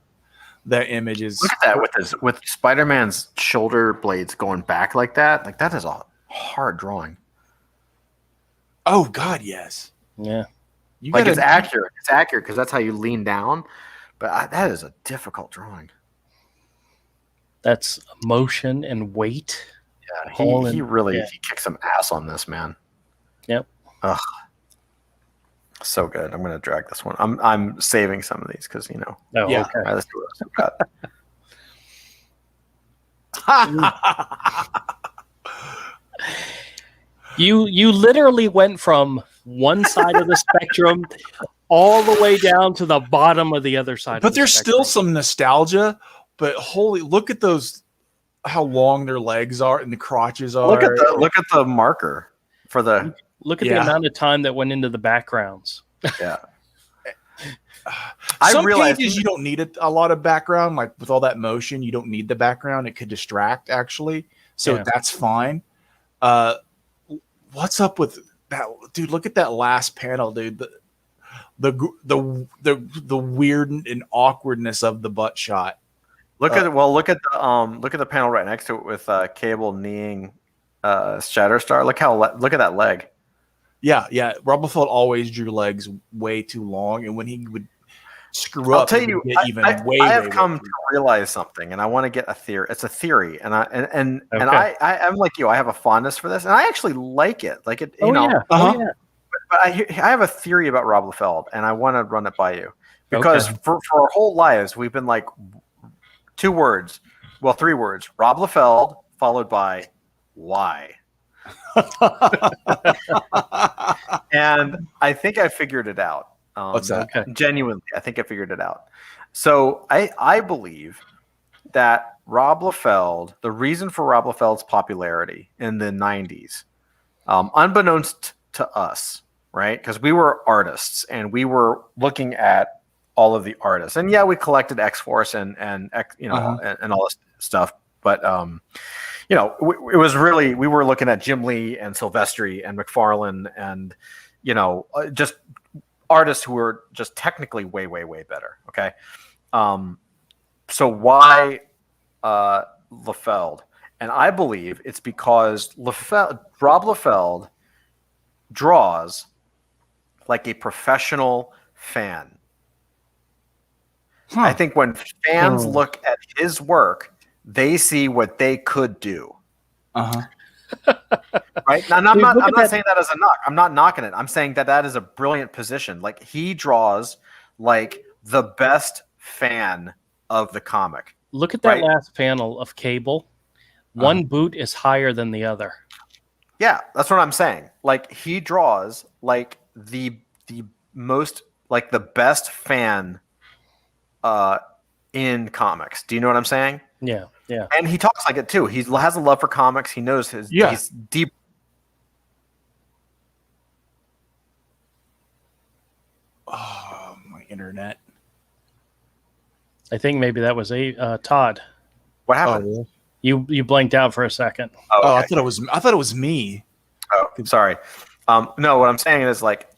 That image is. Look at that with Spider-Man's shoulder blades going back like that. Like that is a hard drawing. Oh God, yes. Yeah. It's accurate. It's accurate because that's how you lean down. But that is a difficult drawing. That's emotion and weight. Yeah, he kicks some ass on this, man. Yep. Ugh. So good. I'm gonna drag this one. I'm saving some of these because Oh, yeah. Okay. All right, let's do what else got. You literally went from one side of the spectrum all the way down to the bottom of the other side. But there's still some nostalgia. But look at those, how long their legs are and the crotches are. Look at the marker for the. Look at the amount of time that went into the backgrounds. Yeah. Some pages you don't need a lot of background. Like with all that motion, you don't need the background. It could distract actually. So that's fine. What's up with that, dude? Look at that last panel, dude. The weird and awkwardness of the butt shot. Look at the panel right next to it with Cable kneeing Shatterstar. Look at that leg. Yeah. Rob Liefeld always drew legs way too long, and when he would screw up, I'll tell you, I have come to realize something, and I want to get a theory. It's a theory, and I'm like you. I have a fondness for this, and I actually like it. Like it, you know. Yeah. But I have a theory about Rob Liefeld, and I want to run it by you because for our whole lives we've been like 3 words, Rob Liefeld followed by why. And I think I figured it out. What's that? Genuinely, I think I figured it out. So I believe that Rob Liefeld, the reason for Rob Liefeld's popularity in the 90s, unbeknownst to us, right? Because we were artists and we were looking at all of the artists, and we collected X-Force and and all this stuff, but it was really, we were looking at Jim Lee and Silvestri and McFarlane and just artists who are just technically way, way, way better. Okay. So why Liefeld? And I believe it's because Rob Liefeld draws like a professional fan. I think when fans look at his work, they see what they could do. Right? Now, I'm not saying that as a knock. I'm not knocking it. I'm saying that is a brilliant position. Like, he draws like the best fan of the comic. Look at that last panel of Cable. One boot is higher than the other. Yeah, that's what I'm saying. Like, he draws like the most, like the best fan in comics. Do you know what I'm saying? Yeah, yeah. And he talks like it too. He has a love for comics. He knows he's deep. Oh, my internet. I think maybe that was Todd. What happened? You blanked out for a second. Oh, okay. I thought it was me. Oh, sorry. No, what I'm saying is like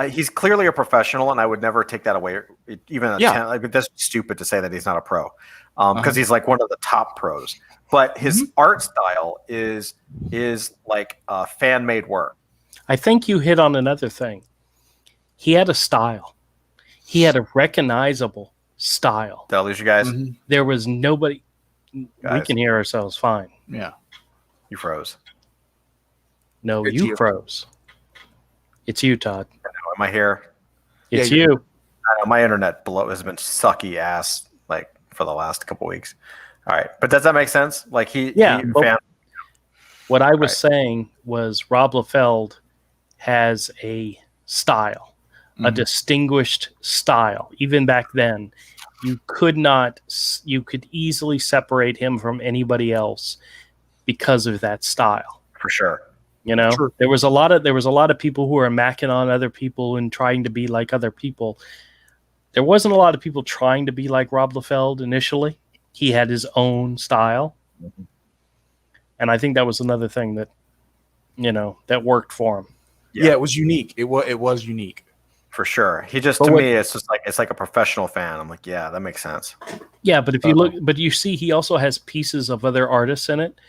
he's clearly a professional, and I would never take that away. Even that's stupid to say that he's not a pro, because he's like one of the top pros. But his art style is like fan made work. I think you hit on another thing. He had a style. He had a recognizable style. Did I lose you guys? There was nobody. Guys. We can hear ourselves fine. Yeah, you froze. No, you froze. It's you, Todd. Am I here? It's you. I know, my internet has been sucky ass like for the last couple weeks. All right, but does that make sense? Like what I was saying was Rob Liefeld has a style, a distinguished style. Even back then, you could easily separate him from anybody else because of that style. For sure. You know, True. there was a lot of people who were macking on other people and trying to be like other people. There wasn't a lot of people trying to be like Rob Liefeld initially. He had his own style. And I think that was another thing that, that worked for him. Yeah, it was unique. It was unique. For sure. He just, to me, it's like a professional fan. I'm like, yeah, that makes sense. Yeah, but if you look, you see, he also has pieces of other artists in it.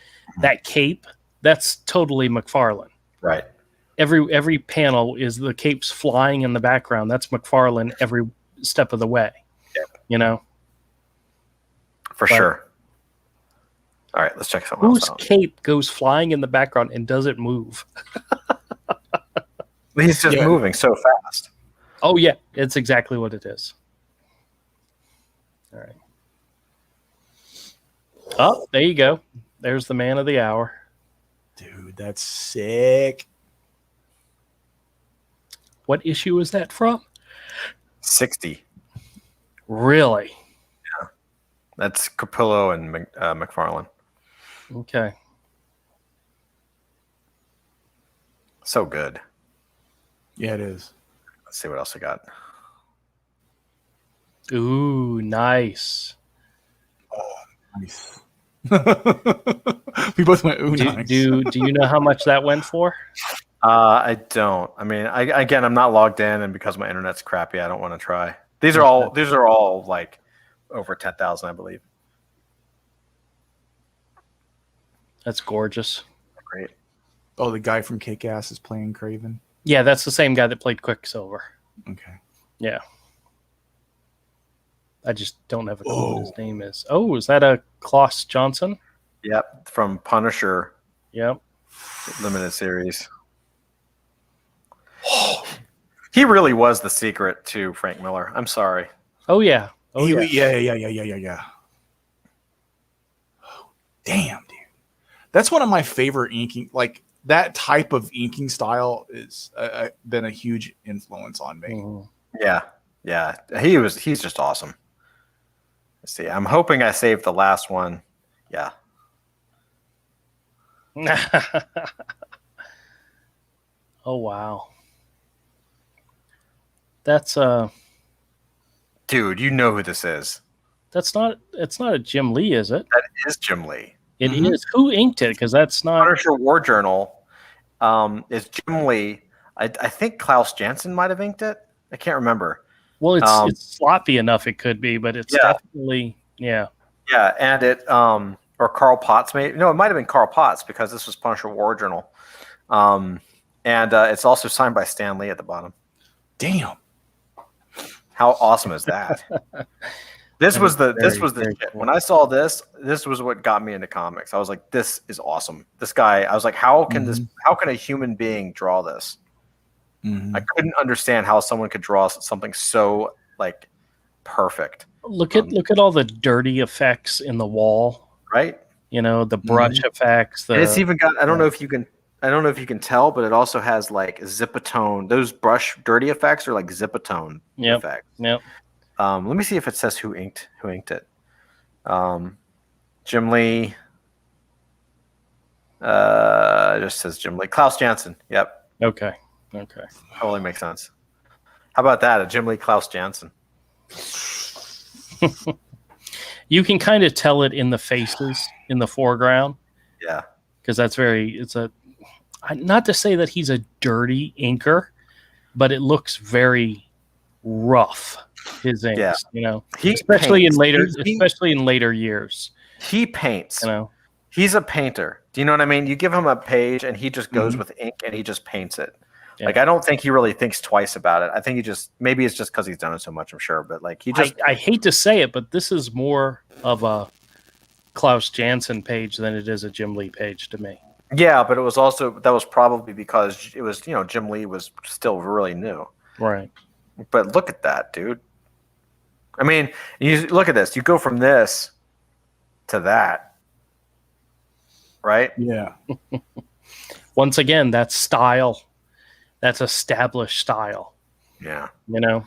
That cape, that's totally McFarlane. Right. Every panel is the capes flying in the background. That's McFarlane every step of the way. Yep. For sure. All right, let's check something else out. Whose cape goes flying in the background and doesn't move? He's just moving so fast. Oh, yeah. It's exactly what it is. All right. Oh, there you go. There's the man of the hour. Dude, that's sick. What issue is that from? 60. Really? Yeah. That's Capullo and McFarlane. Okay. So good. Yeah, it is. Let's see what else we got. Ooh, nice. Oh, nice. We both went, ooh, nice. Do you know how much that went for? I don't. I mean, I'm not logged in, and because my internet's crappy, I don't want to try. These are all like over 10,000, I believe. That's gorgeous. Great. Oh, the guy from Kick-Ass is playing Craven. Yeah, that's the same guy that played Quicksilver. Okay. Yeah. I just don't have a clue what his name is. Oh, is that a Klaus Johnson? Yep, from Punisher. Yep. Limited series. He really was the secret to Frank Miller. I'm sorry. Oh, yeah. Oh, yeah. Yeah. Oh, damn, dude. That's one of my favorite inking. Like, that type of inking style is been a huge influence on me. Mm. Yeah. He's just awesome. Let's see. I'm hoping I saved the last one. Yeah. Oh, wow. That's dude, you know who this is. it's not a Jim Lee, is it? That is Jim Lee. It is. Who inked it? Because that's not Punisher War Journal is Jim Lee. I think Klaus Janson might have inked it. I can't remember. Well, it's sloppy enough it could be, but it's definitely Yeah, and it or Carl Potts maybe. No, it might have been Carl Potts because this was Punisher War Journal. And it's also signed by Stan Lee at the bottom. Damn. How awesome is that? This was the shit. Cool. When I saw this was what got me into comics. I was like, this is awesome. This guy, I was like, how can a human being draw this? I couldn't understand how someone could draw something so like perfect. Look at all the dirty effects in the wall, right? You know, the brush effects. It's even got. I don't know if you can tell, but it also has like zipatone. Those brush dirty effects are like zipatone effects. Yep. Let me see if it says who inked it. Jim Lee. It just says Jim Lee. Klaus Janson. Yep. Okay. Totally makes sense. How about that? A Jim Lee, Klaus Janson. You can kind of tell it in the faces in the foreground. Yeah. Because not to say that he's a dirty inker, but it looks very rough. His inks, you know, especially in later years. He paints. You know, he's a painter. Do you know what I mean? You give him a page and he just goes with ink and he just paints it. Yeah. Like I don't think he really thinks twice about it. I think maybe it's just because he's done it so much. I'm sure, but like I hate to say it, but this is more of a Klaus Janson page than it is a Jim Lee page to me. Yeah, but that was probably because it was Jim Lee was still really new. Right. But look at that, dude. I mean, you look at this. You go from this to that, right? Yeah. Once again, that's style. That's established style. Yeah. You know?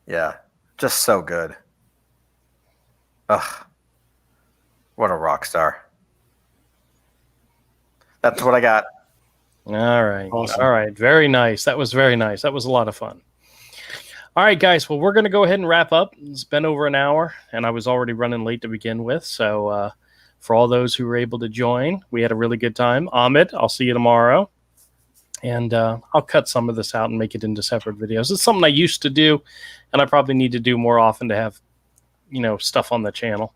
Yeah. Just so good. Ugh. What a rock star. That's what I got. All right. Awesome. All right. Very nice. That was very nice. That was a lot of fun. All right, guys. Well, we're going to go ahead and wrap up. It's been over an hour, and I was already running late to begin with. So for all those who were able to join, we had a really good time. Ahmed, I'll see you tomorrow. And I'll cut some of this out and make it into separate videos. It's something I used to do, and I probably need to do more often to have, stuff on the channel.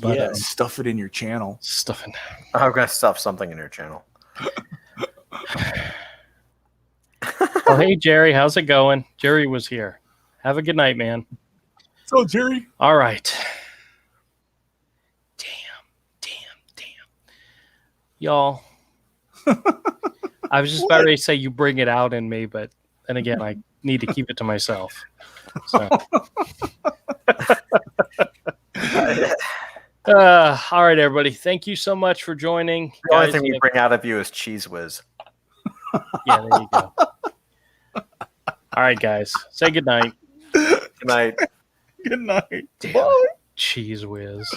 But, stuff it in your channel. I'm going to stuff something in your channel. Oh, hey, Jerry. How's it going? Jerry was here. Have a good night, man. So, Jerry. All right. Damn. Y'all. I was just about ready to say you bring it out in me, but then again, I need to keep it to myself. So. All right, everybody. Thank you so much for joining. The only thing we bring out of you is Cheese Whiz. Yeah, there you go. All right, guys. Say good night. Good night. Good night. Damn. Cheese Whiz.